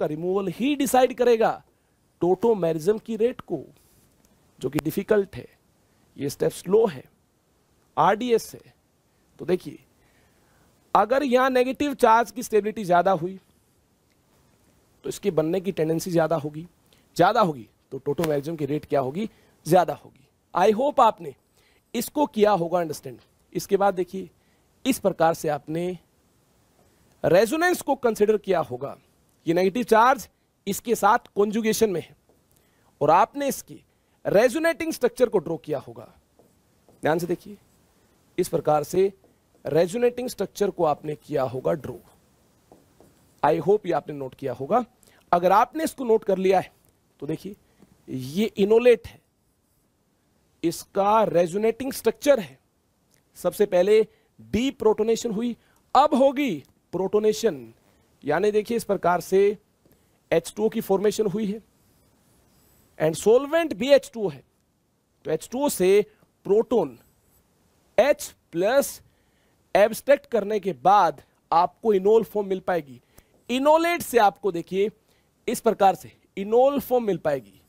रिमूवल ही डिसाइड करेगा टोटोमेरिज्म की रेट को, जो कि डिफिकल्ट है। ये स्टेप स्लो है, आरडीएस है। तो देखिए अगर यहां नेगेटिव चार्ज की स्टेबिलिटी ज्यादा हुई तो इसकी बनने की टेंडेंसी ज्यादा होगी तो टोटोमेरिज्म की रेट क्या होगी, ज्यादा होगी। आई होप आपने इसको किया होगा अंडरस्टैंड। इसके बाद देखिए इस प्रकार से आपने रेजोनेंस को कंसिडर किया होगा। ये नेगेटिव चार्ज इसके साथ कॉन्जुगेशन में है और आपने इसकी रेजोनेटिंग स्ट्रक्चर को ड्रॉ किया होगा। ध्यान से देखिए, इस प्रकार से रेजोनेटिंग स्ट्रक्चर को आपने किया होगा ड्रॉ। आई होप ये आपने नोट किया होगा। अगर आपने इसको नोट कर लिया है तो देखिए ये इनोलेट है, इसका रेजोनेटिंग स्ट्रक्चर है। सबसे पहले डी प्रोटोनेशन हुई, अब होगी प्रोटोनेशन, यानी देखिए इस प्रकार से H2O की फॉर्मेशन हुई है एंड सोलवेंट भी H2O है। तो H2O से प्रोटोन H प्लस एब्स्ट्रैक्ट करने के बाद आपको इनोल फॉर्म मिल पाएगी। इनोलेट से आपको देखिए इस प्रकार से इनोल फॉर्म मिल पाएगी।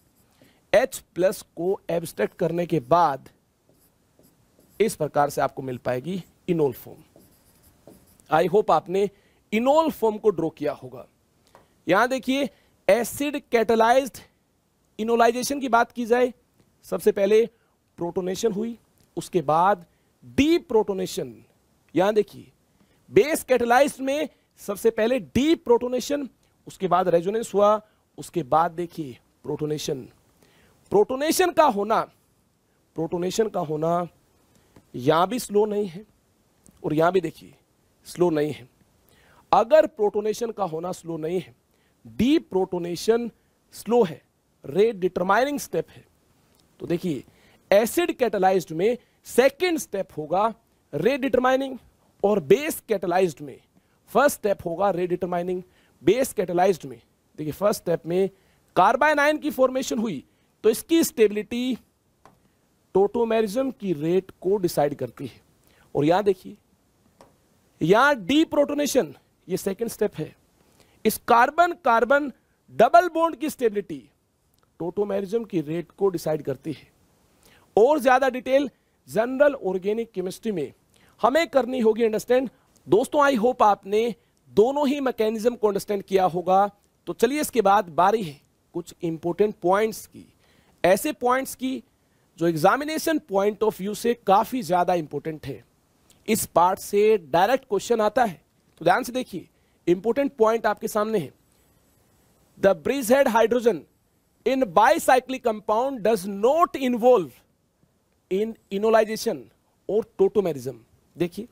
H प्लस को एब्स्ट्रैक्ट करने के बाद इस प्रकार से आपको मिल पाएगी इनोल फॉर्म। आई होप आपने इनोल फॉर्म को ड्रॉ किया होगा। यहां देखिए एसिड कैटालाइज्ड इनोलाइजेशन की बात की जाए, सबसे पहले प्रोटोनेशन हुई, उसके बाद डी प्रोटोनेशन। यहां देखिए बेस कैटालाइज्ड में सबसे पहले डी प्रोटोनेशन, उसके बाद रेजोनेंस हुआ, उसके बाद देखिए प्रोटोनेशन। प्रोटोनेशन का होना यहां भी स्लो नहीं है और यहां भी देखिए स्लो नहीं है। अगर प्रोटोनेशन का होना स्लो नहीं है, डी प्रोटोनेशन स्लो है, रेट डिटरमाइनिंग स्टेप है, तो देखिए एसिड कैटालाइज्ड में सेकंड स्टेप होगा रेट डिटरमाइनिंग और बेस कैटालाइज्ड में फर्स्ट स्टेप होगा रेट डिटरमाइनिंग। बेस कैटालाइज्ड में देखिए फर्स्ट स्टेप में कार्बाइन आयन की फॉर्मेशन हुई, तो इसकी स्टेबिलिटी टोटोमेरिज्म की रेट को डिसाइड करती है। और यहां देखिए यहां डी प्रोटोनेशन, ये सेकंड स्टेप है। इस कार्बन कार्बन डबल बॉन्ड की स्टेबिलिटी टोटोमेरिज्म की रेट को डिसाइड करती है। और ज्यादा डिटेल जनरल ऑर्गेनिक केमिस्ट्री में हमें करनी होगी अंडरस्टैंड। दोस्तों आई होप आपने दोनों ही मैकेनिज्म को अंडरस्टैंड किया होगा। तो चलिए इसके बाद बारी है कुछ इंपॉर्टेंट पॉइंट्स की, ऐसे पॉइंट्स की जो एग्जामिनेशन पॉइंट ऑफ व्यू से काफी ज्यादा इंपॉर्टेंट है। इस पार्ट से डायरेक्ट क्वेश्चन आता है, तो ध्यान से देखिए। इंपॉर्टेंट पॉइंट आपके सामने है। The bridge head hydrogen in bicyclic compound does not involve in enolisation और टोटोमेरिज्म। देखिए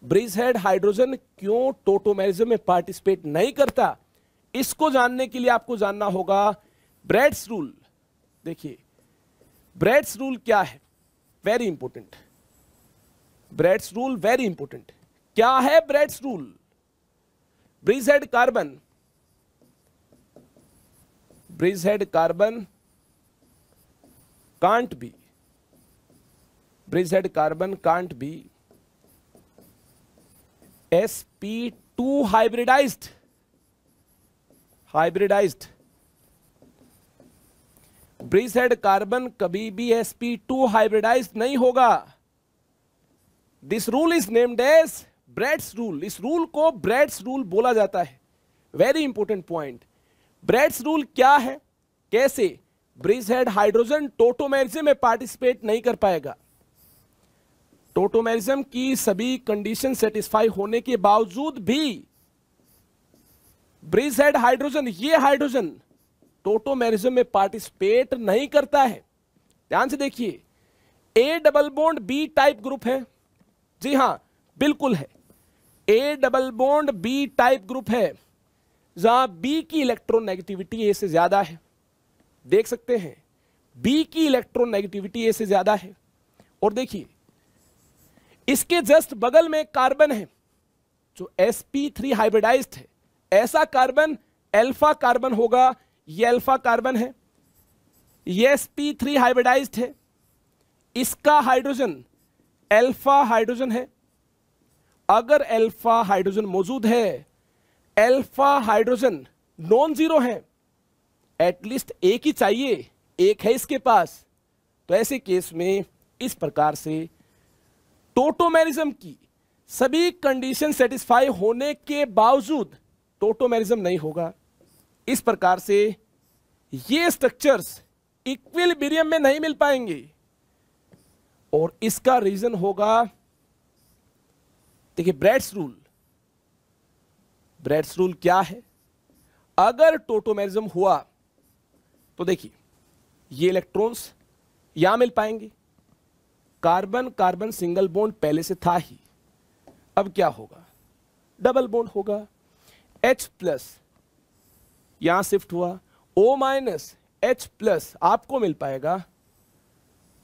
ब्रिज हेड हाइड्रोजन क्यों टोटोमेरिज्म में पार्टिसिपेट नहीं करता, इसको जानने के लिए आपको जानना होगा ब्रेड्स रूल। देखिए ब्रेड्स रूल क्या है, very important. Bredt's rule very important. क्या है Bredt's rule? Bridge head carbon can't be bridgehead carbon can't be sp2 hybridized. Bridgehead carbon कभी भी sp2 हाइब्रिडाइज्ड नहीं होगा. This rule is named as Bredt's rule. इस rule को Bredt's rule बोला जाता है. Very important point. Bredt's rule क्या है, कैसे ब्रिजहेड हाइड्रोजन टोटोमेरिज्म में पार्टिसिपेट नहीं कर पाएगा. टोटोमेरिज्म की सभी कंडीशन सेटिस्फाई होने के बावजूद भी ब्रिजहेड हाइड्रोजन, ये हाइड्रोजन टोटोमेरिज्म में पार्टिसिपेट नहीं करता है. ध्यान से देखिए, A double bond B type group है. जी हां, बिल्कुल है. A double bond B type group है, जहां बी की इलेक्ट्रोनेगेटिविटी ए से ज्यादा है. देख सकते हैं, बी की इलेक्ट्रोनेगेटिविटी ए से ज्यादा है. और देखिए, इसके जस्ट बगल में कार्बन है जो sp3 हाइब्रिडाइज्ड है. ऐसा कार्बन अल्फा कार्बन होगा. ये अल्फा कार्बन है, ये sp3 हाइब्रिडाइज्ड है. इसका हाइड्रोजन अल्फा हाइड्रोजन है. अगर अल्फा हाइड्रोजन मौजूद है, अल्फा हाइड्रोजन नॉन जीरो है, एटलीस्ट एक ही चाहिए, एक है इसके पास, तो ऐसे केस में इस प्रकार से टोटोमेरिज्म की सभी कंडीशन सेटिस्फाई होने के बावजूद टोटोमेरिज्म नहीं होगा. इस प्रकार से ये स्ट्रक्चर्स इक्विलिब्रियम में नहीं मिल पाएंगे. और इसका रीजन होगा, देखिए, ब्रेड्स रूल. ब्रेड्स रूल क्या है? अगर टोटोमेरिज्म हुआ तो देखिए, ये इलेक्ट्रॉन्स यहां मिल पाएंगे. कार्बन कार्बन सिंगल बॉन्ड पहले से था ही. अब क्या होगा? डबल बॉन्ड होगा. H प्लस यहां शिफ्ट हुआ, O माइनस H प्लस आपको मिल पाएगा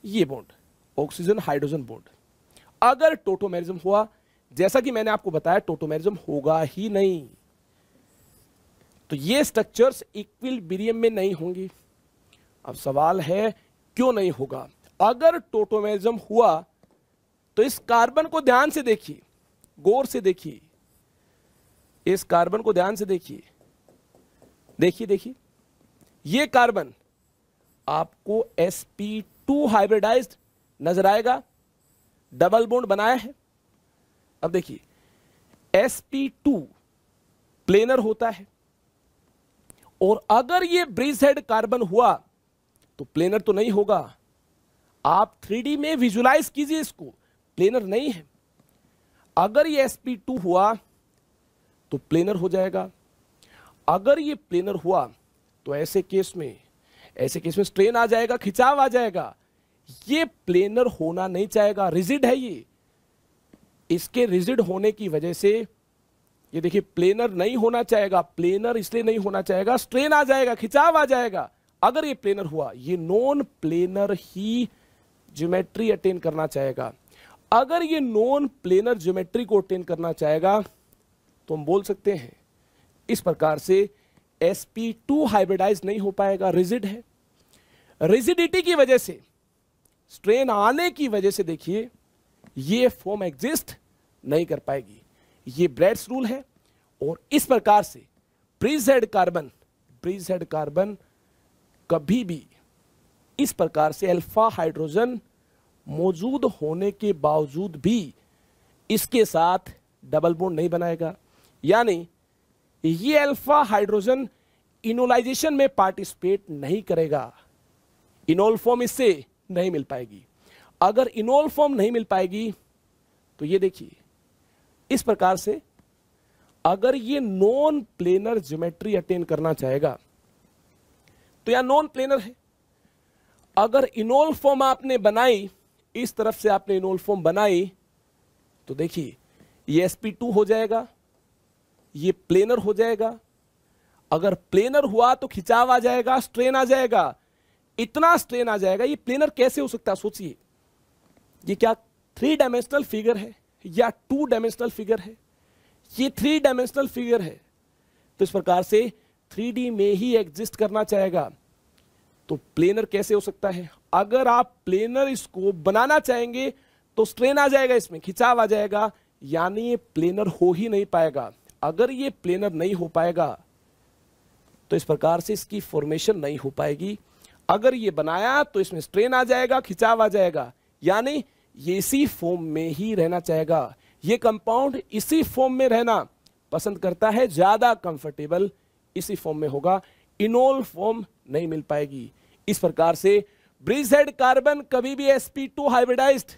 ये बॉन्ड, ऑक्सीजन हाइड्रोजन बॉन्ड. अगर टोटोमेरिज्म हुआ, जैसा कि मैंने आपको बताया, टोटोमेरिज्म होगा ही नहीं, तो ये स्ट्रक्चर्स इक्विलिब्रियम में नहीं होंगी. अब सवाल है, क्यों नहीं होगा? अगर टोटोमेरिज्म हुआ तो इस कार्बन को ध्यान से देखिए, गौर से देखिए, इस कार्बन को ध्यान से देखिए. देखिए, ये कार्बन आपको sp2 हाइब्रिडाइज्ड नजर आएगा, डबल बॉन्ड बनाया है. अब देखिए, sp2 प्लेनर होता है, और अगर ये ब्रिजहेड कार्बन हुआ तो प्लेनर तो नहीं होगा. आप 3D में विजुलाइज कीजिए इसको, प्लेनर नहीं है. अगर ये sp2 हुआ तो प्लेनर हो जाएगा. अगर ये प्लेनर हुआ तो ऐसे केस में स्ट्रेन आ जाएगा, खिंचाव आ जाएगा. ये प्लेनर होना नहीं चाहेगा, रिजिड है ये. इसके रिजिड होने की वजह से ये देखिए, प्लेनर नहीं होना चाहेगा. प्लेनर इसलिए नहीं होना चाहेगा, स्ट्रेन आ जाएगा, खिंचाव आ जाएगा. अगर ये प्लेनर हुआ, ये नॉन प्लेनर ही ज्योमेट्री अटेन करना चाहेगा. अगर ये नॉन प्लेनर ज्योमेट्री को अटेन करना चाहेगा तो हम बोल सकते हैं इस प्रकार से sp2 हाइब्रिडाइज नहीं हो पाएगा, रिजिड है. रिजिडिटी की वजह से, स्ट्रेन आने की वजह से देखिए, ये फॉर्म एग्जिस्ट नहीं कर पाएगी. ये ब्रेड्स रूल है. और इस प्रकार से ब्रिजहेड कार्बन कभी भी इस प्रकार से अल्फा हाइड्रोजन मौजूद होने के बावजूद भी इसके साथ डबल बॉन्ड नहीं बनाएगा. यानी ये अल्फा हाइड्रोजन इनोलाइजेशन में पार्टिसिपेट नहीं करेगा. इनोल फॉर्म इससे नहीं मिल पाएगी. अगर इनोल फॉर्म नहीं मिल पाएगी तो ये देखिए, इस प्रकार से अगर ये नॉन प्लेनर ज्योमेट्री अटेन करना चाहेगा तो यह नॉन प्लेनर है. अगर इनोल फॉर्म आपने बनाई, इस तरफ से आपने इनोल फॉर्म बनाई, तो देखिए, ये sp2 हो जाएगा, ये प्लेनर हो जाएगा. अगर प्लेनर हुआ तो खिंचाव आ जाएगा, स्ट्रेन आ जाएगा. इतना स्ट्रेन आ जाएगा, ये प्लेनर कैसे हो सकता है? सोचिए, ये क्या 3 डायमेंशनल फिगर है या 2 डायमेंशनल फिगर है? ये 3 डायमेंशनल फिगर है. तो इस प्रकार से 3D में ही एग्जिस्ट करना चाहेगा. तो प्लेनर कैसे हो सकता है? अगर आप प्लेनर इसको बनाना चाहेंगे तो स्ट्रेन आ जाएगा, इसमें खिंचाव आ जाएगा, यानी ये प्लेनर हो ही नहीं पाएगा। अगर ये प्लेनर नहीं हो पाएगा तो इस प्रकार से इसकी फॉर्मेशन नहीं हो पाएगी। अगर ये बनाया तो इसमें स्ट्रेन आ जाएगा, खिंचाव आ जाएगा, यानी ये इसी फॉर्म में ही रहना चाहेगा। ये कंपाउंड इसी फॉर्म में रहना पसंद करता है, ज्यादा कंफर्टेबल इसी फॉर्म में होगा, इनोल फॉर्म नहीं मिल पाएगी। इस प्रकार से ब्रिज हेड कार्बन कभी भी sp2 हाइब्रिडाइज्ड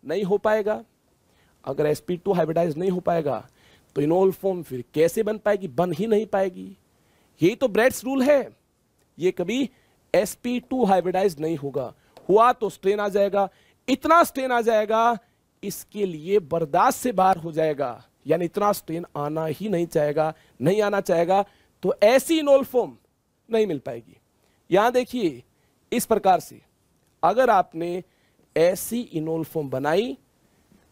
नहीं हो पाएगा। अगर sp2 हाइब्रिडाइज्ड नहीं हो पाएगा तो इनोल फॉर्म फिर कैसे बन पाएगी? बन ही नहीं पाएगी। यही तो ब्रेड्स रूल है, ये कभी sp2 हाइब्रिडाइज्ड नहीं होगा। हुआ तो स्ट्रेन आ जाएगा, इतना स्ट्रेन आ जाएगा इसके लिए बर्दाश्त से बाहर हो जाएगा, यानी इतना स्ट्रेन आना ही नहीं चाहेगा, नहीं आना चाहेगा, तो ऐसी इनोल फॉर्म नहीं मिल पाएगी। यहां देखिए इस प्रकार से अगर आपने ऐसी इनोल फॉर्म बनाई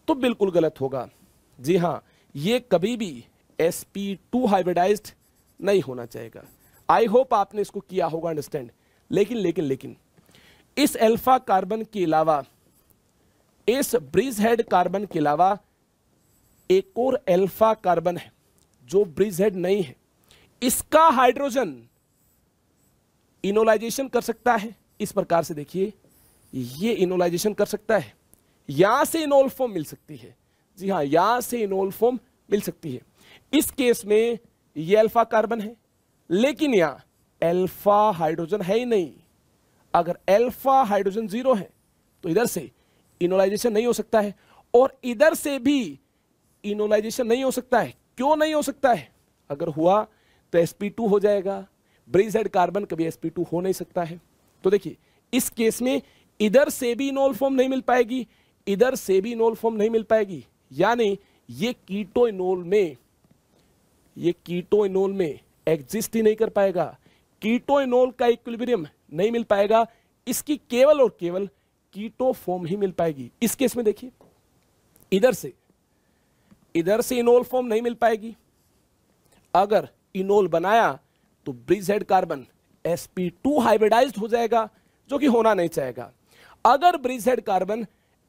तो बिल्कुल गलत होगा। जी हां, ये कभी भी sp2 हाइब्रिडाइज्ड नहीं होना चाहेगा। आई होप आपने इसको किया होगा अंडरस्टैंड। लेकिन इस अल्फा कार्बन के अलावा, इस ब्रिज हेड कार्बन के अलावा एक और अल्फा कार्बन है जो ब्रिज हेड नहीं है। इसका हाइड्रोजन इनोलाइजेशन कर सकता है। इस प्रकार से देखिए, ये इनोलाइजेशन कर सकता है, यहां से इनोल फॉर्म मिल सकती है। जी हां, यहां से इनोल फॉर्म मिल सकती है। इस केस में ये अल्फा कार्बन है, लेकिन यहां अल्फा हाइड्रोजन है ही नहीं। अगर अल्फा हाइड्रोजन 0 है तो इधर से इनोलाइजेशन नहीं हो सकता है, और इधर से भी इनोलाइजेशन नहीं हो सकता है। क्यों नहीं हो सकता है? अगर हुआ तो sp2 हो जाएगा। ब्रिज हेड कार्बन कभी sp2 हो नहीं सकता है। तो देखिए इस केस में इधर से भी इनोल फॉर्म नहीं मिल पाएगी, इधर से भी इनोल फॉर्म नहीं मिल पाएगी, यानी ये कीटो इनोल में एग्जिस्ट ही नहीं कर पाएगा। कीटो इनोल का इक्विलिब्रियम नहीं मिल पाएगा, इसकी केवल और केवल कीटो फॉर्म ही मिल पाएगी। इस केस में देखिए इधर से इनोल फॉर्म नहीं मिल पाएगी। अगर इनोल बनाया तो bridge head carbon sp2 hybridised हो जाएगा, जो कि होना नहीं चाहेगा। अगर bridge head carbon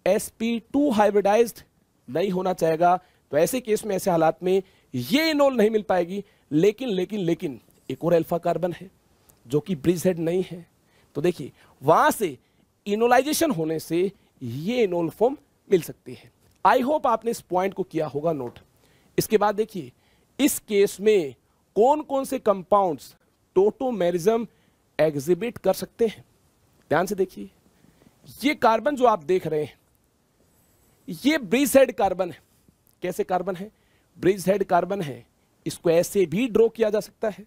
sp2 hybridised नहीं होना चाहेगा तो ऐसे केस में, ऐसे हालात में ये इनोल नहीं मिल पाएगी। लेकिन एक और अल्फा कार्बन है जो कि ब्रिज हेड नहीं है। तो देखिए वहां से इनोलाइजेशन होने से ये इनोल फॉर्म मिल सकती है। आई होप आपने इस पॉइंट को किया होगा नोट। इसके बाद देखिए इस केस में कौन कौन से कंपाउंड्स टोटोमेरिज्म एग्जिबिट कर सकते हैं। ध्यान से देखिए, ये कार्बन जो आप देख रहे हैं ये ब्रिज हेड कार्बन है। कैसे कार्बन है? ब्रिज हेड कार्बन है। इसको ऐसे भी ड्रॉ किया जा सकता है।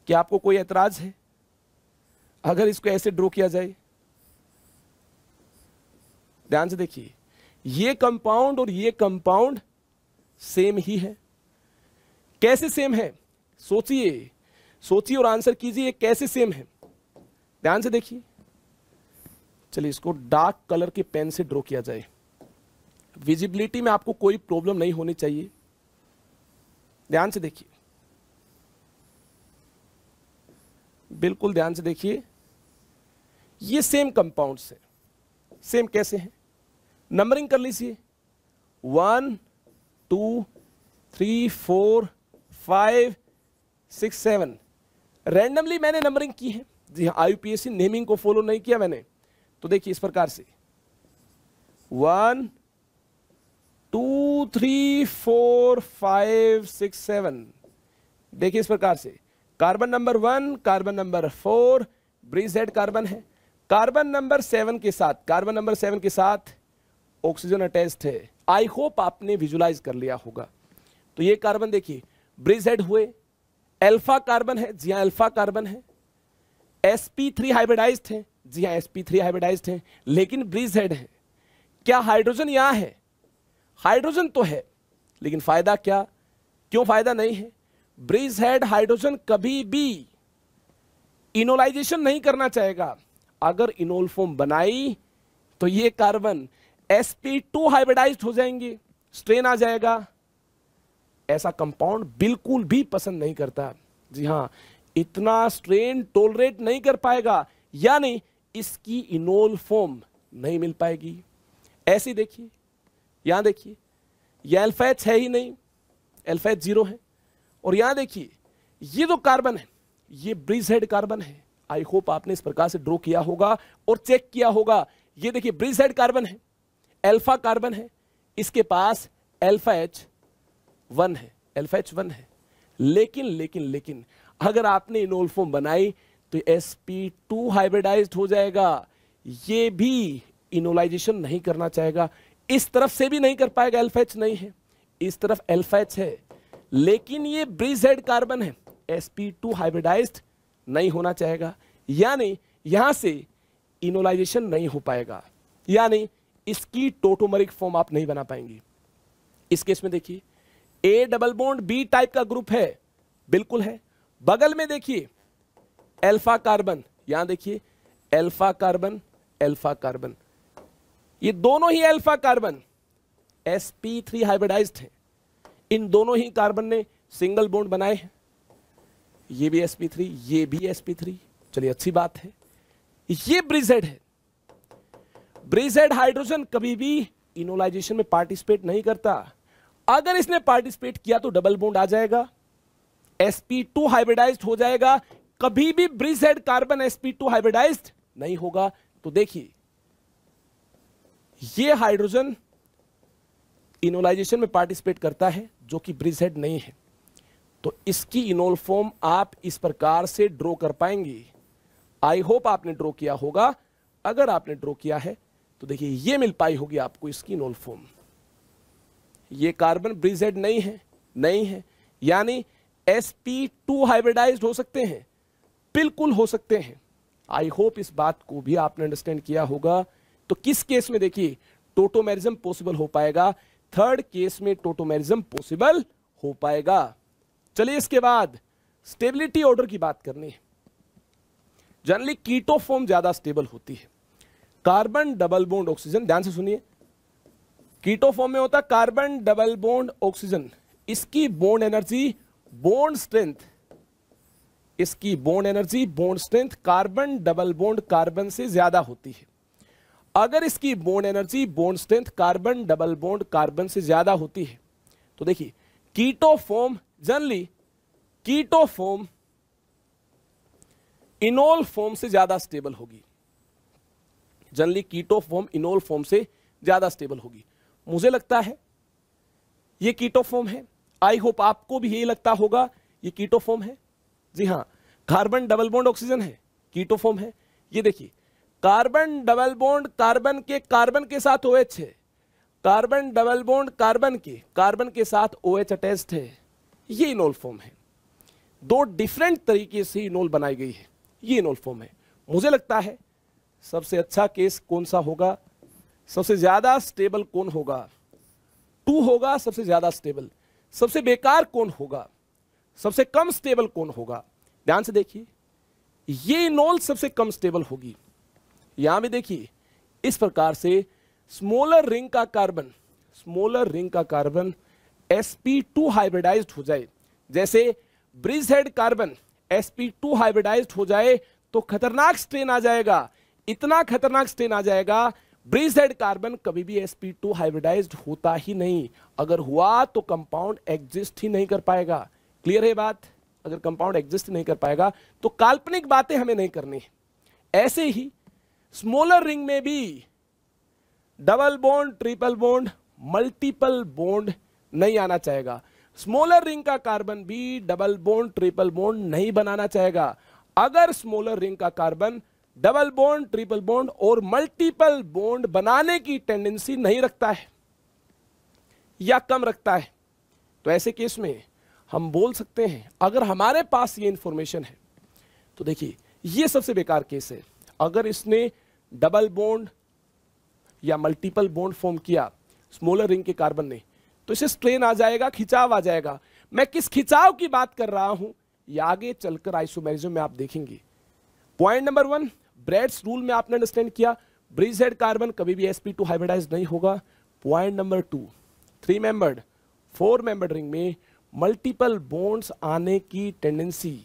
क्या आपको कोई ऐतराज है अगर इसको ऐसे ड्रॉ किया जाए? ध्यान से देखिए, ये कंपाउंड और ये कंपाउंड सेम ही है। कैसे सेम है? सोचिए और आंसर कीजिए कैसे सेम है। ध्यान से देखिए, चलिए इसको डार्क कलर के पेन से ड्रॉ किया जाए। विजिबिलिटी में आपको कोई प्रॉब्लम नहीं होनी चाहिए। ध्यान से देखिए, बिल्कुल ध्यान से देखिए, ये सेम कंपाउंड्स है। सेम कैसे हैं? नंबरिंग कर लीजिए, 1 2 3 4 5 6 7। रैंडमली मैंने नंबरिंग की है। जी हाँ, IUPAC नेमिंग को फॉलो नहीं किया मैंने। तो देखिए इस प्रकार से 1 2 3 4 5 6 7। देखिए इस प्रकार से carbon number 1, carbon number 4 bridge head carbon है। कार्बन नंबर 7 के साथ ऑक्सीजन अटैच्ड है। आई होप आपने विजुलाइज कर लिया होगा। तो ये कार्बन देखिए ब्रिज हेड हुए, अल्फा कार्बन है। जी हाँ, अल्फा कार्बन है। sp3 हाइब्रिडाइज्ड है। जी हाँ, sp3 हाइब्रिडाइज्ड है, लेकिन ब्रिज हेड है। क्या हाइड्रोजन यहां है? हाइड्रोजन तो है, लेकिन फायदा क्या? क्यों फायदा नहीं है? ब्रिज हेड हाइड्रोजन कभी भी इनोलाइजेशन नहीं करना चाहेगा। अगर इनोल फॉर्म बनाई तो ये कार्बन sp2 हाइब्रिडाइज्ड हो जाएंगे, स्ट्रेन आ जाएगा। ऐसा कंपाउंड बिल्कुल भी पसंद नहीं करता। जी हां, इतना स्ट्रेन टोलरेट नहीं कर पाएगा, यानी इसकी इनोल फॉर्म नहीं मिल पाएगी। ऐसे देखिए, यहां देखिए, यह अल्फा एच है ही नहीं, अल्फा एच 0 है। और यहां देखिए, ये जो कार्बन है ये ब्रिज हेड कार्बन है। आई होप आपने इस प्रकार से ड्रॉ किया होगा और चेक किया होगा। ये देखिए ब्रिज हेड कार्बन है, अल्फा कार्बन है, इसके पास अल्फा एच 1 है, अल्फा एच 1 है। लेकिन अगर आपने इनोल फॉर्म बनाई तो sp2 हाइब्रिडाइज्ड हो जाएगा। ये भी इनोलाइजेशन नहीं करना चाहेगा, इस तरफ से भी नहीं कर पाएगा, अल्फा एच नहीं है, इस तरफ अल्फा एच है, लेकिन ये ब्रिज हेड कार्बन है, sp2 हाइब्रिडाइज्ड नहीं होना चाहेगा, यानी यहां से इनोलाइजेशन नहीं हो पाएगा, यानी इसकी टोटोमरिक फॉर्म आप नहीं बना पाएंगे। इस केस में देखिए A double bond B type का ग्रुप है, बिल्कुल है। बगल में देखिए अल्फा कार्बन, यहां देखिए अल्फा कार्बन, अल्फा कार्बन, ये दोनों ही अल्फा कार्बन sp3 हाइब्रिडाइज्ड है। इन दोनों ही कार्बन ने सिंगल बॉन्ड बनाए हैं, ये भी sp3, ये भी sp3। चलिए अच्छी बात है। ये ब्रिज हेड है। ब्रिज हेड हाइड्रोजन कभी भी इनोलाइजेशन में पार्टिसिपेट नहीं करता। अगर इसने पार्टिसिपेट किया तो डबल बॉन्ड आ जाएगा, sp2 हाइब्रिडाइज्ड हो जाएगा। कभी भी bridge head carbon sp2 hybridised नहीं होगा। तो देखिए ये हाइड्रोजन इनोलाइजेशन में पार्टिसिपेट करता है जो कि ब्रिज हेड नहीं है, तो इसकी इनोल फॉर्म आप इस प्रकार से ड्रॉ कर पाएंगे। आई होप आपने ड्रॉ किया होगा। अगर आपने ड्रॉ किया है तो देखिए ये मिल पाई होगी आपको इसकी इनोल फॉर्म। ये कार्बन ब्रिज हेड नहीं है, नहीं है, यानी sp2 हाइब्रिडाइज्ड हो सकते हैं, बिल्कुल हो सकते हैं। आई होप इस बात को भी आपने अंडरस्टैंड किया होगा। तो किस केस में देखिए टोटोमेरिज्म पॉसिबल हो पाएगा, थर्ड केस में टोटोमेरिज्म पॉसिबल हो पाएगा। चलिए इसके बाद स्टेबिलिटी ऑर्डर की बात करनी है। जनरली कीटो फॉर्म ज्यादा स्टेबल होती है। कार्बन डबल बॉन्ड ऑक्सीजन, ध्यान से सुनिए, कीटो फॉर्म में होता है कार्बन डबल बॉन्ड ऑक्सीजन, इसकी बॉन्ड एनर्जी, बॉन्ड स्ट्रेंथ, इसकी bond energy, bond strength carbon double bond carbon से ज्यादा होती है। अगर इसकी bond energy, bond strength carbon double bond carbon से ज्यादा होती है तो देखिए keto form, generally keto form enol form से ज्यादा स्टेबल होगी। Generally keto form enol form से ज्यादा स्टेबल होगी। मुझे लगता है ये कीटो फॉर्म है। आई होप आपको भी यही लगता होगा ये कीटो फॉर्म है। जी हां, कार्बन डबल बॉन्ड ऑक्सीजन है, कीटो फॉर्म है। ये देखिए कार्बन डबल बॉन्ड कार्बन के साथ OH है, कार्बन डबल बॉन्ड कार्बन के साथ OH अटैच्ड है। ये इनोल फॉर्म है। दो डिफरेंट तरीके से इनोल बनाई गई है, ये इनोल फॉर्म है। मुझे लगता है सबसे अच्छा केस कौन सा होगा, सबसे ज्यादा स्टेबल कौन होगा, 2 होगा सबसे ज्यादा स्टेबल। सबसे बेकार कौन होगा, सबसे कम स्टेबल कौन होगा। ध्यान से देखिए ये इनोल सबसे कम स्टेबल होगी। यहां भी देखिए इस प्रकार से स्मॉलर रिंग का कार्बन sp2 हाइब्रिडाइज्ड हो जाए, जैसे bridge head carbon sp2 hybridised हो जाए तो खतरनाक स्ट्रेन आ जाएगा, इतना खतरनाक स्ट्रेन आ जाएगा। ब्रिज हेड कार्बन कभी भी sp2 हाइब्रिडाइज्ड होता ही नहीं। अगर हुआ तो कंपाउंड एग्जिस्ट ही नहीं कर पाएगा। क्लियर है बात? अगर कंपाउंड एग्जिस्ट नहीं कर पाएगा तो काल्पनिक बातें हमें नहीं करनी है। ऐसे ही स्मॉलर रिंग में भी double bond, triple bond, multiple bond नहीं आना चाहेगा। स्मॉलर रिंग का कार्बन भी डबल बॉन्ड, ट्रिपल बॉन्ड नहीं बनाना चाहेगा। अगर स्मॉलर रिंग का carbon double bond, triple bond और मल्टीपल बॉन्ड बनाने की टेंडेंसी नहीं रखता है या कम रखता है तो ऐसे केस में हम बोल सकते हैं, अगर हमारे पास ये इंफॉर्मेशन है तो देखिए ये सबसे बेकार केस है। अगर इसने डबल बॉन्ड या मल्टीपल बॉन्ड फॉर्म किया स्मॉलर रिंग के कार्बन ने तो इसे स्ट्रेन आ जाएगा, खिंचाव आ जाएगा। मैं किस खिंचाव की बात कर रहा हूं ये आगे चलकर आइसोमेरिज्म में आप देखेंगे। पॉइंट नंबर 1, ब्रेड्स रूल में आपने अंडरस्टैंड किया, ब्रिज हेड कार्बन कभी भी sp2 हाइब्रिडाइज्ड नहीं होगा। Point number 2, 3 membered 4 membered ring में मल्टीपल बॉन्ड्स आने की टेंडेंसी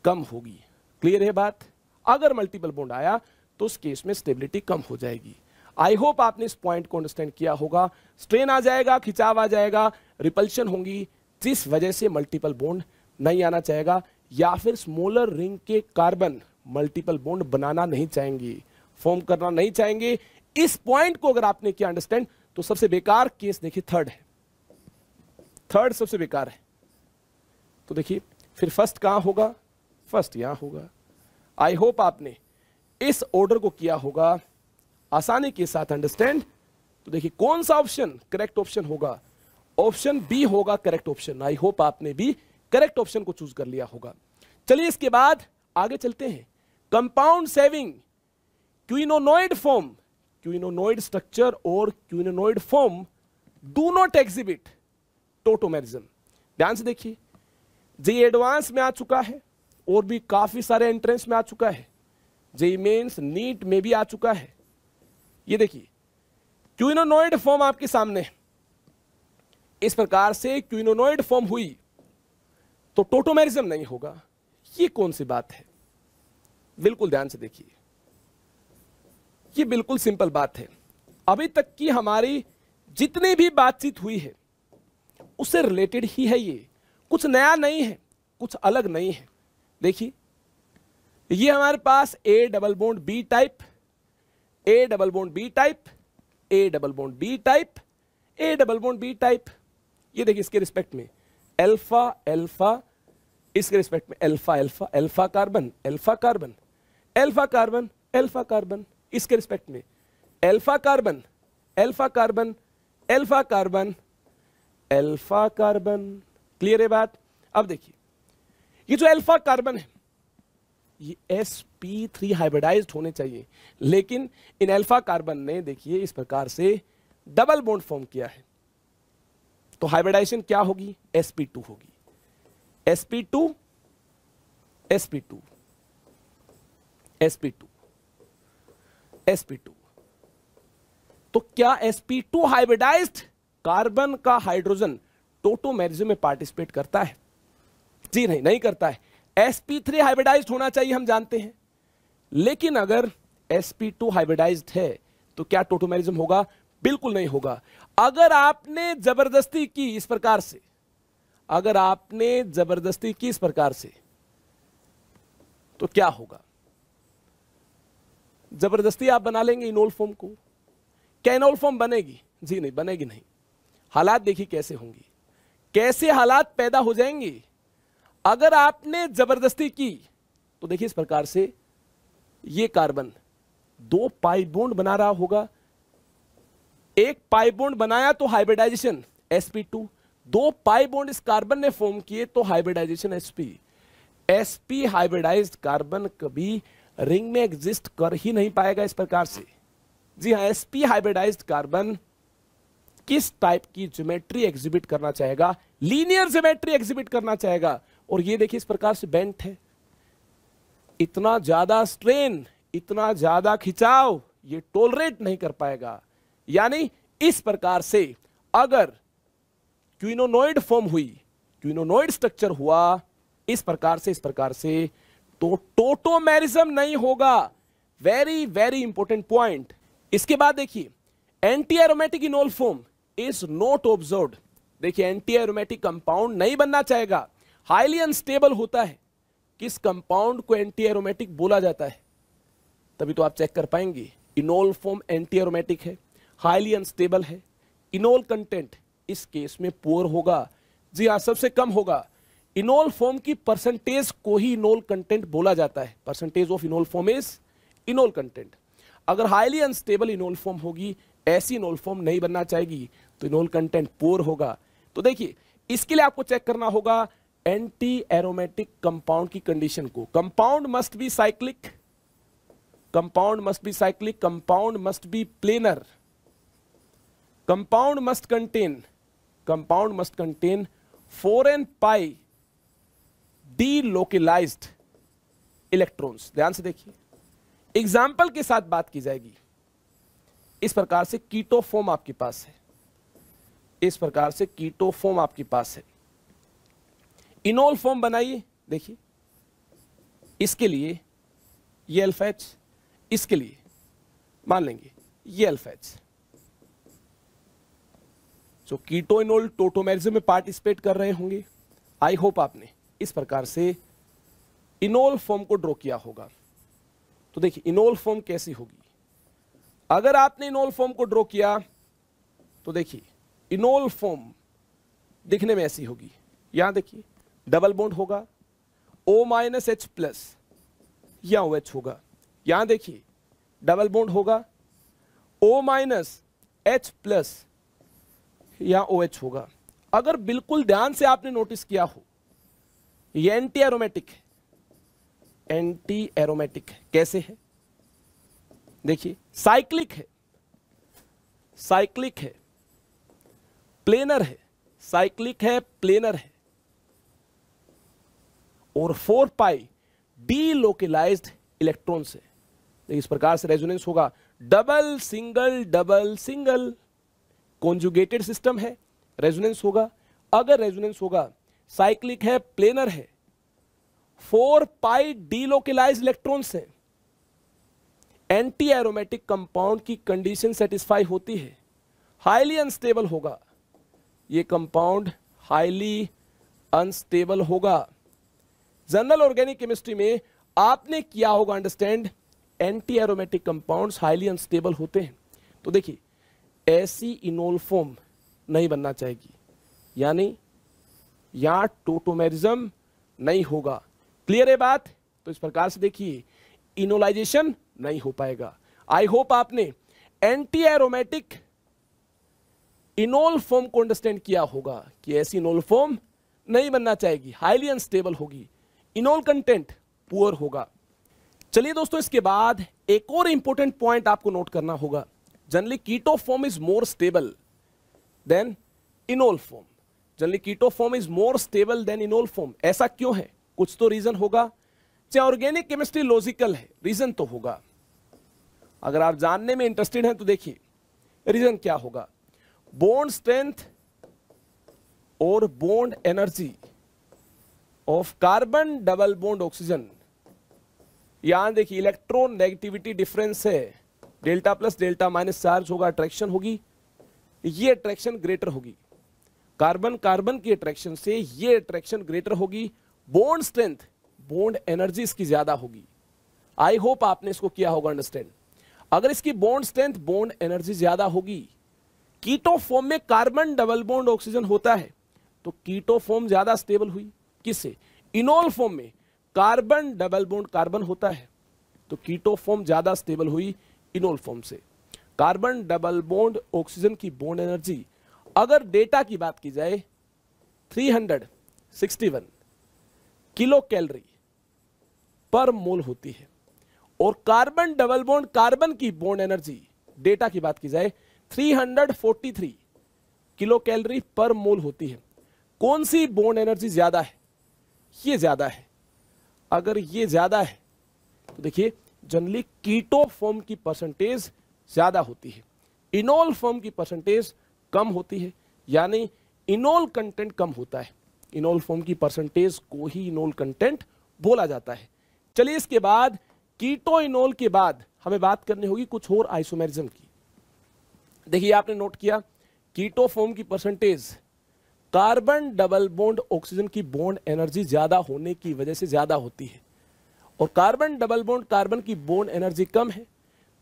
कम होगी। क्लियर है बात? अगर मल्टीपल बॉन्ड आया तो उस केस में स्टेबिलिटी कम हो जाएगी। आई होप आपने इस पॉइंट को अंडरस्टैंड किया होगा। स्ट्रेन आ जाएगा, खिंचाव आ जाएगा, रिपल्शन होंगी, जिस वजह से मल्टीपल बॉन्ड नहीं आना चाहेगा, या फिर स्मॉलर रिंग के कार्बन मल्टीपल बॉन्ड बनाना नहीं चाहेंगे, फॉर्म करना नहीं चाहेंगे। इस पॉइंट को अगर आपने किया अंडरस्टैंड तो सबसे बेकार केस देखिए थर्ड है। थर्ड सबसे बेकार है। तो देखिए फिर फर्स्ट कहां होगा? फर्स्ट यहां होगा। आई होप आपने इस ऑर्डर को किया होगा आसानी के साथ अंडरस्टैंड। तो देखिए कौन सा ऑप्शन करेक्ट ऑप्शन होगा? ऑप्शन बी होगा करेक्ट ऑप्शन। आई होप आपने भी करेक्ट ऑप्शन को चूज कर लिया होगा। चलिए इसके बाद आगे चलते हैं। Compound saving quinonoid form, quinonoid structure और quinonoid form do not exhibit tautomerism. ध्यान से देखिए, जेईई एडवांस में आ चुका है और भी काफी सारे एंट्रेंस में आ चुका है, जेईई मेंस नीट में भी आ चुका है। ये देखिए क्विनोनॉइड फॉर्म आपके सामने, इस प्रकार से क्विनोनॉइड फॉर्म हुई तो टोटोमेरिज्म नहीं होगा। ये कौन सी बात है? बिल्कुल ध्यान से देखिए, ये बिल्कुल सिंपल बात है। अभी तक की हमारी जितनी भी बातचीत हुई है उससे रिलेटेड ही है। ये कुछ नया नहीं है, कुछ अलग नहीं है। देखिए ये हमारे पास A double bond B type, A double bond B type, A double bond B type, A double bond B type. ये देखिए इसके रिस्पेक्ट में अल्फा अल्फा, इसके रिस्पेक्ट में alpha alpha, alpha carbon alpha carbon, alpha carbon alpha carbon, इसके respect में alpha carbon alpha carbon, alpha carbon alpha carbon. Clear है बात? अब देखिए ये जो अल्फा कार्बन है ये sp3 हाइब्रिडाइज्ड होने चाहिए, लेकिन इन अल्फा कार्बन ने देखिए इस प्रकार से डबल बॉन्ड फॉर्म किया है। तो हाइब्रिडाइजेशन क्या होगी? sp2 होगी। sp2 sp2 sp2 sp2। तो क्या sp2 हाइब्रिडाइज्ड कार्बन का हाइड्रोजन टोटोमेरिज्म में पार्टिसिपेट करता है? जी नहीं, नहीं करता है। sp3 हाइब्रिडाइज्ड होना चाहिए, हम जानते हैं। लेकिन अगर sp2 हाइब्रिडाइज्ड है तो क्या टोटोमेरिज्म होगा? बिल्कुल नहीं होगा। अगर आपने जबरदस्ती की इस प्रकार से, अगर आपने जबरदस्ती की इस प्रकार से, तो क्या होगा? जबरदस्ती आप बना लेंगे इनोल फॉर्म को। क्या इनोल फॉर्म बनेगी? जी नहीं, बनेगी नहीं। हालात देखिए कैसे होंगी, कैसे हालात पैदा हो जाएंगे अगर आपने जबरदस्ती की। तो देखिए इस प्रकार से ये कार्बन दो पाई बॉन्ड बना रहा होगा। एक पाई बॉन्ड बनाया तो हाइब्रिडाइजेशन sp2, दो पाई बॉन्ड इस कार्बन ने फॉर्म किए तो hybridization sp। sp hybridized carbon कभी रिंग में एग्जिस्ट कर ही नहीं पाएगा इस प्रकार से। जी हाँ, sp हाइब्रिडाइज्ड कार्बन किस टाइप की ज्योमेट्री एग्जिबिट करना चाहेगा? लीनियर ज्योमेट्री एग्जिबिट करना चाहेगा। और ये देखिए इस प्रकार से बेंट है, इतना ज्यादा स्ट्रेन, इतना ज्यादा खिंचाव ये टॉलरेट नहीं कर पाएगा। यानी इस प्रकार से अगर क्विनोनॉइड फॉर्म हुई, क्विनोनॉइड स्ट्रक्चर हुआ इस प्रकार से, तो टोटोमेरिज्म नहीं होगा। Very very important point. इसके बाद देखिए anti aromatic enol form is not observed. देखिए एंटी एरोमेटिक कंपाउंड नहीं बनना चाहेगा, हाईली अनस्टेबल होता है। किस कंपाउंड को एंटी एरोमेटिक बोला जाता है? तभी तो आप चेक कर पाएंगे। इनोल फॉर्म एंटी एरोमेटिक है, हाईली अनस्टेबल है, इनोल कंटेंट इस केस में पुअर होगा। जी हाँ, सबसे कम होगा। इनोल फॉर्म की परसेंटेज को ही इनोल कंटेंट बोला जाता है। Percentage of enol form is enol content. अगर हाईली अनस्टेबल इनोल फॉर्म होगी, ऐसी इनोल फॉर्म नहीं बनना चाहेगी, तो इनोल कंटेंट पुअर होगा। तो देखिए इसके लिए आपको चेक करना होगा एंटी एरोमेटिक कंपाउंड की कंडीशन को। Compound must be cyclic, compound must be cyclic, compound must be planar, compound must contain 4n pi delocalised electrons. ध्यान से देखिए, एग्जाम्पल के साथ बात की जाएगी। इस प्रकार से कीटो फॉर्म आपके पास है, इस प्रकार से कीटो फॉर्म आपके पास है। इनोल फॉर्म बनाइए, देखिए इसके लिए ये अल्फा एच, इसके लिए मान लेंगे ये अल्फा एच। जो कीटोइनोल टोटोमेरिज्म में पार्टिसिपेट कर रहे होंगे, आई होप आपने इस प्रकार से इनोल फॉर्म को ड्रॉ किया होगा। तो देखिए इनोल फॉर्म कैसी होगी। अगर आपने इनोल फॉर्म को ड्रॉ किया तो देखिए इनोल फॉर्म दिखने में ऐसी होगी। यहां देखिए डबल बॉन्ड होगा, O माइनस एच प्लस या OH होगा। यहां देखिए डबल बॉन्ड होगा, O माइनस एच प्लस या OH होगा। अगर बिल्कुल ध्यान से आपने नोटिस किया हो, ये एंटी एरोमेटिक है। एंटी एरोमेटिक है, कैसे है देखिए, साइक्लिक है, साइक्लिक है, प्लेनर है, साइक्लिक है, प्लेनर है, और 4 पाई डीलोकेलाइज्ड इलेक्ट्रॉन से। इस प्रकार से रेजोनेंस होगा, double single double single, conjugated system है, रेजोनेंस होगा। अगर रेजोनेंस होगा, साइक्लिक है, प्लेनर है, 4 पाई डीलोकेलाइज्ड इलेक्ट्रॉन से, एंटी एरोमेटिक कंपाउंड की कंडीशन सेटिस्फाई होती है, हाईली अनस्टेबल होगा। ये कंपाउंड हाईली अनस्टेबल होगा। जनरल ऑर्गेनिक केमिस्ट्री में आपने किया होगा understand, anti aromatic compounds highly unstable होते हैं। तो देखिए ऐसी इनोल फॉर्म नहीं बनना चाहिए, यानी यहां टोटोमेरिज्म नहीं होगा। क्लियर है बात? तो इस प्रकार से देखिए इनोलाइजेशन नहीं हो पाएगा। आई होप आपने एंटी एरोमेटिक इनोल फॉर्म को अंडरस्टैंड किया होगा कि ऐसी इनोल फॉर्म नहीं बनना चाहिए, हाईली अनस्टेबल होगी, इनोल कंटेंट पुअर होगा। चलिए दोस्तों, इसके बाद एक और इंपॉर्टेंट पॉइंट आपको नोट करना होगा। Generally keto form is more stable than enol form. Generally keto form is more stable than enol form. ऐसा क्यों है? कुछ तो रीजन होगा। चाहे ऑर्गेनिक केमिस्ट्री लॉजिकल है, रीजन तो होगा। अगर आप जानने में इंटरेस्टेड हैं तो देखिए रीजन क्या होगा। बॉन्ड स्ट्रेंथ और bond energy of carbon double bond oxygen. यहां देखिए इलेक्ट्रॉन नेगेटिविटी डिफरेंस है, delta plus delta minus charge होगा, अट्रैक्शन होगी, ये अट्रैक्शन ग्रेटर होगी। कार्बन कार्बन की अट्रैक्शन से ये अट्रैक्शन ग्रेटर होगी। बॉन्ड स्ट्रेंथ, बॉन्ड एनर्जी इसकी ज्यादा होगी। आई होप आपने इसको किया होगा अंडरस्टैंड। अगर इसकी बॉन्ड स्ट्रेंथ, बॉन्ड एनर्जी ज्यादा होगी, कीटो फॉर्म में कार्बन डबल बॉन्ड ऑक्सीजन होता है, तो कीटो फॉर्म ज्यादा स्टेबल हुई। किससे? इनोल फॉर्म में कार्बन डबल बॉन्ड कार्बन होता है, तो कीटो फॉर्म ज्यादा स्टेबल हुई इनोल फॉर्म से। कार्बन डबल बॉन्ड ऑक्सीजन की बॉन्ड एनर्जी अगर डेटा की बात की जाए 361 किलो कैलोरी पर मोल होती है, और कार्बन डबल बॉन्ड कार्बन की बॉन्ड एनर्जी डेटा की बात की जाए 343 किलो कैलोरी पर मोल होती है। कौन सी बॉन्ड एनर्जी ज्यादा है? ये ज्यादा है। अगर ये ज्यादा है तो देखिए जनरली कीटो फॉर्म की परसेंटेज ज्यादा होती है, इनोल फॉर्म की परसेंटेज कम होती है, यानी इनोल कंटेंट कम होता है। इनोल फॉर्म की परसेंटेज को ही इनोल कंटेंट बोला जाता है। चलिए इसके बाद कीटो इनोल के बाद हमें बात करनी होगी कुछ और आइसोमेरिज्म की। देखिए आपने नोट किया कीटो फॉर्म की percentage carbon double bond oxygen की बॉन्ड एनर्जी ज्यादा होने की वजह से ज्यादा होती है, और कार्बन डबल बॉन्ड कार्बन की बॉन्ड एनर्जी कम है,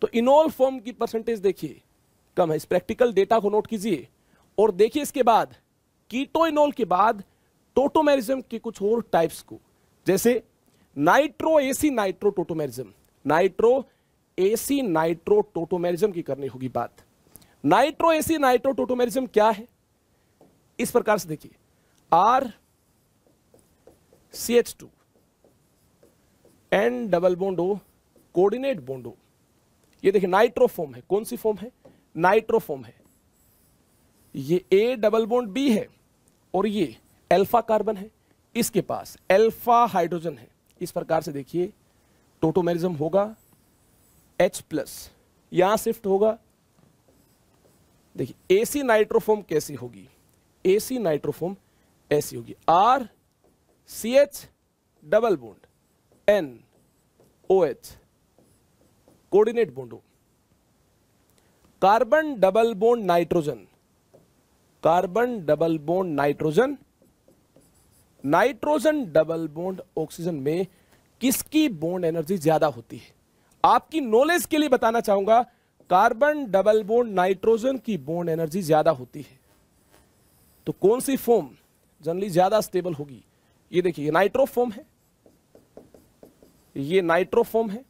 तो इनोल फॉर्म की परसेंटेज देखिए कम है। इस प्रैक्टिकल डेटा को नोट कीजिए और देखिए इसके बाद कीटो इनोल के बाद टोटोमेरिज्म के कुछ और टाइप्स को, जैसे nitro AC nitro tautomerism. Nitro AC nitro tautomerism की करनी होगी बात। नाइट्रो एसी नाइट्रो टोटोमेरिज्म क्या है? इस प्रकार से देखिए RCH2 N double bond O coordinate bond O, ये देखिए नाइट्रो फॉर्म है। कौन सी फॉर्म है? नाइट्रो फॉर्म है। ये A डबल बॉन्ड B है और ये अल्फा कार्बन है, इसके पास अल्फा हाइड्रोजन है। इस प्रकार से देखिए टोटोमेरिज्म होगा, H प्लस यहां शिफ्ट होगा। देखिए एसी नाइट्रोफॉर्म कैसी होगी? एसी नाइट्रोफॉर्म ऐसी होगी, RCH double bond N OH coordinate bond हो। Carbon double bond nitrogen, carbon double bond nitrogen, nitrogen double bond oxygen में किसकी बॉन्ड एनर्जी ज्यादा होती है? आपकी नॉलेज के लिए बताना चाहूंगा, कार्बन डबल बॉन्ड नाइट्रोजन की बॉन्ड एनर्जी ज्यादा होती है। तो कौन सी फॉर्म जनरली ज्यादा स्टेबल होगी? ये देखिए, ये नाइट्रोफॉर्म है, ये नाइट्रोफॉर्म है,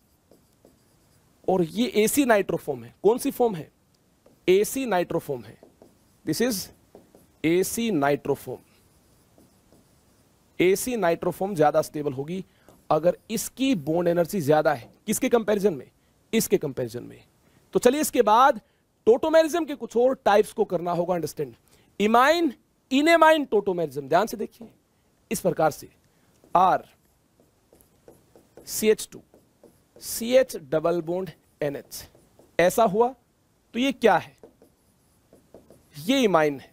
और ये एसी नाइट्रोफॉर्म है। कौन सी फॉर्म है? एसी नाइट्रोफॉर्म है। This is aci nitro form. Aci nitro form ज्यादा स्टेबल होगी अगर इसकी बॉन्ड एनर्जी ज्यादा है। किसके कंपैरिजन में? इसके कंपैरिजन में। तो चलिए इसके बाद टोटोमेरिज्म के कुछ और टाइप्स को करना होगा अंडरस्टैंड। इमाइन, इनेमाइन टोटोमेरिज्म, ध्यान से देखिए इस प्रकार से, R CH2 CH double bond NH, ऐसा हुआ तो ये क्या है? ये इमाइन है।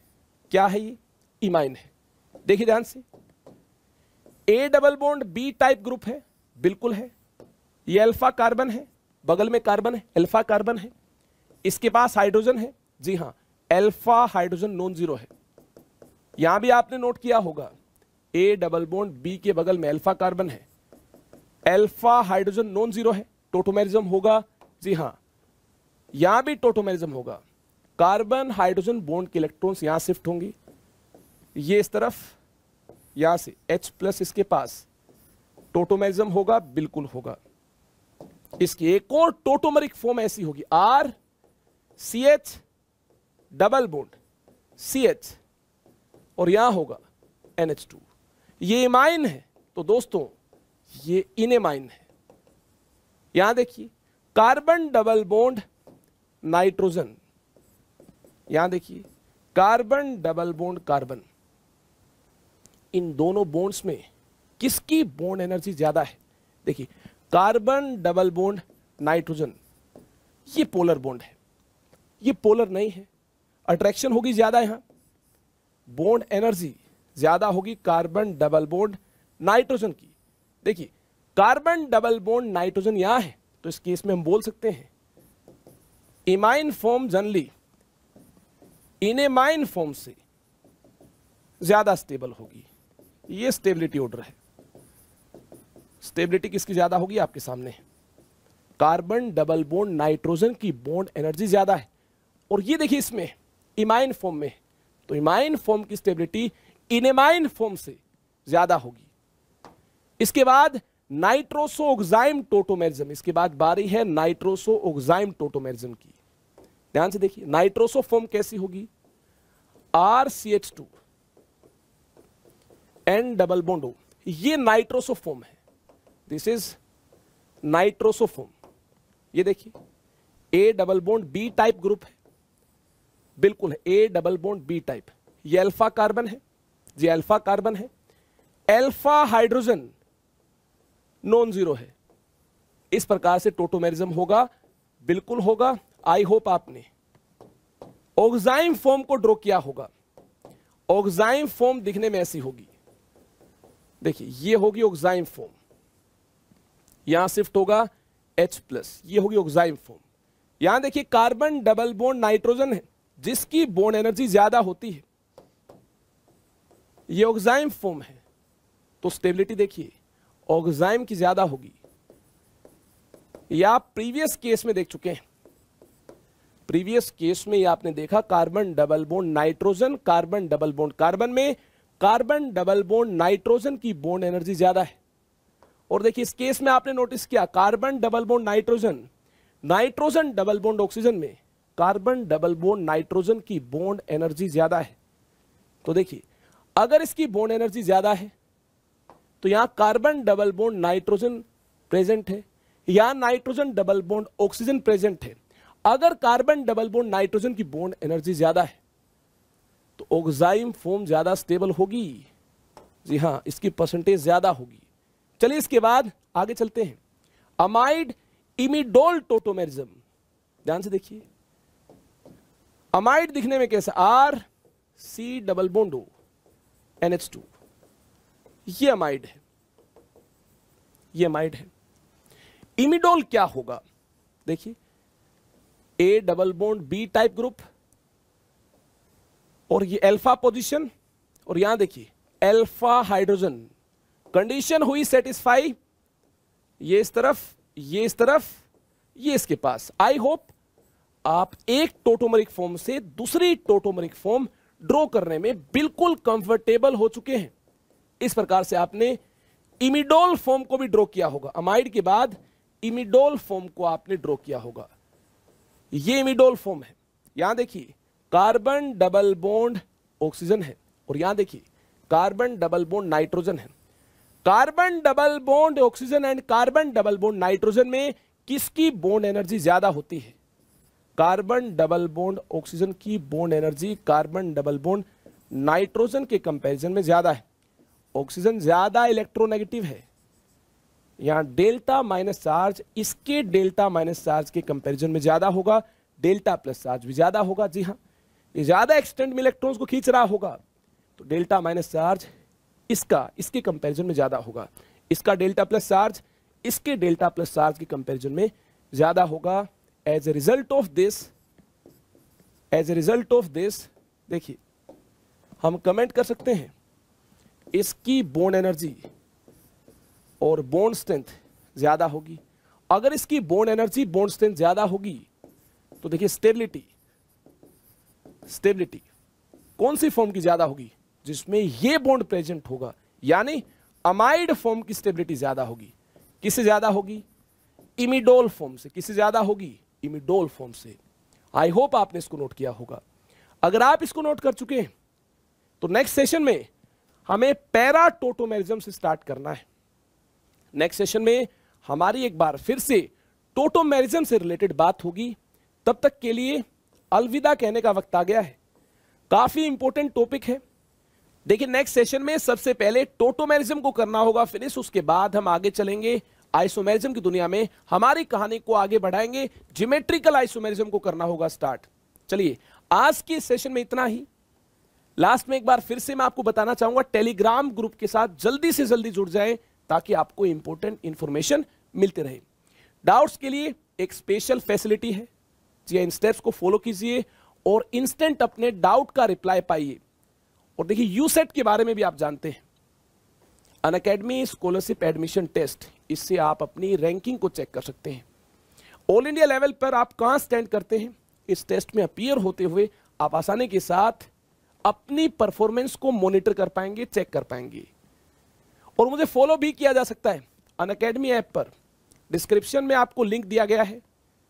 क्या है ये? इमाइन है। देखिए ध्यान से, A double bond B type group है, बिल्कुल है। ये अल्फा कार्बन है, बगल में कार्बन है, अल्फा कार्बन है, इसके पास हाइड्रोजन है। जी हां, अल्फा हाइड्रोजन नॉन जीरो है। यहां भी आपने नोट किया होगा, A डबल बॉन्ड B के बगल में अल्फा कार्बन है, अल्फा हाइड्रोजन नॉन जीरो है, टोटोमेरिज्म होगा। जी हां, यहां भी टोटोमेरिज्म होगा। कार्बन हाइड्रोजन बॉन्ड के इलेक्ट्रॉन्स यहां शिफ्ट होंगे, ये इस तरफ, यहां से H+ इसके पास, टोटोमेरिज्म होगा, बिल्कुल होगा। इसकी एक और टोटोमरिक फॉर्म ऐसी होगी, R CH double bond CH, और यहां होगा NH2। ये इमाइन है, तो दोस्तों ये इनेमाइन है। यहां देखिए, कार्बन डबल बॉन्ड नाइट्रोजन, यहां देखिए कार्बन डबल बॉन्ड कार्बन, इन दोनों बॉन्ड्स में किसकी बॉन्ड एनर्जी ज्यादा है? देखिए, कार्बन डबल बॉन्ड नाइट्रोजन, ये पोलर बॉन्ड है, ये पोलर नहीं है, अट्रैक्शन होगी ज्यादा, यहां बॉन्ड एनर्जी ज्यादा होगी कार्बन डबल बॉन्ड नाइट्रोजन की। देखिए, कार्बन डबल बॉन्ड नाइट्रोजन यहां है, तो इस केस में हम बोल सकते हैं इमाइन फॉर्म जनरली इनेमाइन फॉर्म से ज्यादा स्टेबल होगी। ये स्टेबिलिटी ऑर्डर है। स्टेबिलिटी किसकी ज्यादा होगी? आपके सामने है, कार्बन डबल बॉन्ड नाइट्रोजन की बॉन्ड एनर्जी ज्यादा है, और ये देखिए इसमें इमाइन फॉर्म में, तो इमाइन फॉर्म की स्टेबिलिटी इनेमाइन फॉर्म से ज्यादा होगी। इसके बाद नाइट्रोसो ऑक्साइम टोटोमेरिज्म, इसके बाद बारी है नाइट्रोसो ऑक्साइम टोटोमेरिज्म की। ध्यान से देखिए, नाइट्रोसो फॉर्म कैसी होगी? RCH2 N double bond O, ये नाइट्रोसो फॉर्म है। This is nitroso form. ये देखिए, A double bond B type group है, बिल्कुल है, A double bond B type. ये अल्फा कार्बन है, ये अल्फा कार्बन है, अल्फा हाइड्रोजन नॉन जीरो है। इस प्रकार से टोटोमेरिज्म होगा, बिल्कुल होगा। आई होप आपने ऑक्साइम फॉर्म को ड्रॉ किया होगा। ऑक्साइम फॉर्म दिखने में ऐसी होगी, देखिए ये होगी ऑक्साइम फॉर्म, यहां शिफ्ट होगा H+, ये होगी ऑक्साइम फॉर्म। यहां देखिए कार्बन डबल बॉन्ड नाइट्रोजन है, जिसकी बॉन्ड एनर्जी ज्यादा होती है, ये ऑक्साइम फॉर्म है, तो स्टेबिलिटी देखिए ऑक्साइम की ज्यादा होगी। यह आप प्रीवियस केस में देख चुके हैं। प्रीवियस केस में यह आपने देखा, carbon double bond nitrogen, carbon double bond carbon में कार्बन डबल बॉन्ड नाइट्रोजन की बॉन्ड एनर्जी ज्यादा है। और देखिए इस केस में आपने नोटिस किया, carbon double bond nitrogen, nitrogen double bond oxygen में कार्बन डबल बॉन्ड नाइट्रोजन की बॉन्ड एनर्जी ज्यादा है। तो देखिए अगर इसकी बॉन्ड एनर्जी ज्यादा है तो यहां carbon double bond nitrogen present है, यहां nitrogen double bond oxygen present है। अगर कार्बन डबल बॉन्ड नाइट्रोजन की बॉन्ड एनर्जी ज्यादा है तो ऑक्साइम फॉर्म ज्यादा स्टेबल होगी। जी हां, इसकी परसेंटेज ज्यादा होगी। चलिए इसके बाद आगे चलते हैं। अमाइड इमिडोल टोटोमेरिज्म, ध्यान से देखिए, अमाइड दिखने में कैसा? RC double bond O NH2, ये अमाइड है, ये अमाइड है। इमिडोल क्या होगा? देखिए, A double bond B type group, और ये अल्फा पोजीशन, और यहां देखिए अल्फा हाइड्रोजन, कंडीशन हुई सेटिस्फाई, ये इस तरफ, ये इस तरफ, ये इसके पास। आई होप आप एक टोटोमरिक फॉर्म से दूसरी टोटोमरिक फॉर्म ड्रॉ करने में बिल्कुल कंफर्टेबल हो चुके हैं। इस प्रकार से आपने इमिडोल फॉर्म को भी ड्रॉ किया होगा, अमाइड के बाद इमिडोल फॉर्म को आपने ड्रॉ किया होगा। ये इमिडोल फॉर्म है। यहां देखिए कार्बन डबल बॉन्ड ऑक्सीजन है, और यहां देखिए कार्बन डबल बॉन्ड नाइट्रोजन है। Carbon double bond oxygen and carbon double bond nitrogen में किसकी बॉन्ड एनर्जी ज्यादा होती है? कार्बन डबल बॉन्ड ऑक्सीजन की bond energy carbon double bond nitrogen के कंपैरिजन में ज्यादा है। ऑक्सीजन ज्यादा इलेक्ट्रोनेगेटिव है, यहां डेल्टा माइनस चार्ज इसके डेल्टा माइनस चार्ज के कंपैरिजन में ज्यादा होगा, डेल्टा प्लस चार्ज भी ज्यादा होगा। जी हां, ये ज्यादा एक्सटेंट में इलेक्ट्रॉन्स को खींच रहा होगा, तो डेल्टा माइनस चार्ज इसके कंपैरिजन में ज्यादा होगा। इसका डेल्टा प्लस चार्ज इसके डेल्टा प्लस चार्ज के कंपैरिजन में ज्यादा होगा। As a result of this देखिए हम कमेंट कर सकते हैं, इसकी बॉन्ड एनर्जी और बॉन्ड स्ट्रेंथ ज्यादा होगी। अगर इसकी बॉन्ड एनर्जी बॉन्ड स्ट्रेंथ ज्यादा होगी तो देखिए स्टेबिलिटी कौन सी फॉर्म की ज्यादा होगी? जिसमें ये बॉन्ड प्रेजेंट होगा, यानी अमाइड फॉर्म की स्टेबिलिटी ज्यादा होगी। किससे ज्यादा होगी? इमिडोल फॉर्म से। किससे ज्यादा होगी? इमिडोल फॉर्म से। आई होप आपने इसको नोट किया होगा। अगर आप इसको नोट कर चुके हैं तो नेक्स्ट सेशन में हमें पैरा टोटोमेरिज्म से स्टार्ट करना है। नेक्स्ट सेशन में हमारी एक बार फिर से टोटोमेरिज्म से रिलेटेड बात होगी। तब तक के लिए अलविदा कहने का वक्त आ गया है। काफी इंपॉर्टेंट टॉपिक है। देखिए नेक्स्ट सेशन में सबसे पहले टोटोमेरिज्म को करना होगा फिनिश, उसके बाद हम आगे चलेंगे आइसोमेरिज्म की दुनिया में, हमारी कहानी को आगे बढ़ाएंगे, ज्योमेट्रिकल आइसोमेरिज्म को करना होगा स्टार्ट। चलिए आज के सेशन में इतना ही। लास्ट में एक बार फिर से मैं आपको बताना चाहूंगा, टेलीग्राम ग्रुप के साथ जल्दी से जल्दी जुड़ जाएं ताकि आपको इंपॉर्टेंट इंफॉर्मेशन मिलते रहे। डाउट्स के लिए एक स्पेशल फैसिलिटी है, जी इन स्टेप्स को फॉलो कीजिए और इंस्टेंट अपने डाउट का रिप्लाई पाइए। और देखिए यूसेट के बारे में भी आप जानते हैं, अनअकैडमी स्कॉलरशिप एडमिशन टेस्ट, इससे आप अपनी रैंकिंग को चेक कर सकते हैं। ऑल इंडिया लेवल पर आप कहां स्टैंड करते हैं, इस टेस्ट में अपीयर होते हुए आप आसानी के साथ अपनी परफॉर्मेंस को मॉनिटर कर पाएंगे, चेक कर पाएंगे। और मुझे फॉलो भी किया जा सकता है अनअकैडमी ऐप पर, डिस्क्रिप्शन में आपको लिंक दिया गया है।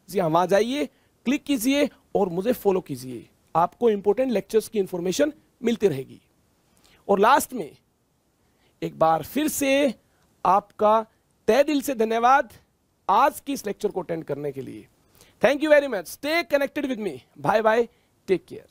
जी हाँ, वहां जाइए, क्लिक कीजिए और मुझे फॉलो कीजिए। आपको इंपॉर्टेंट लेक्चर्स की इंफॉर्मेशन मिलती रहेगी। और लास्ट में एक बार फिर से आपका तहे दिल से धन्यवाद आज की इस लेक्चर को अटेंड करने के लिए। Thank you very much. Stay connected with me. Bye bye, take care.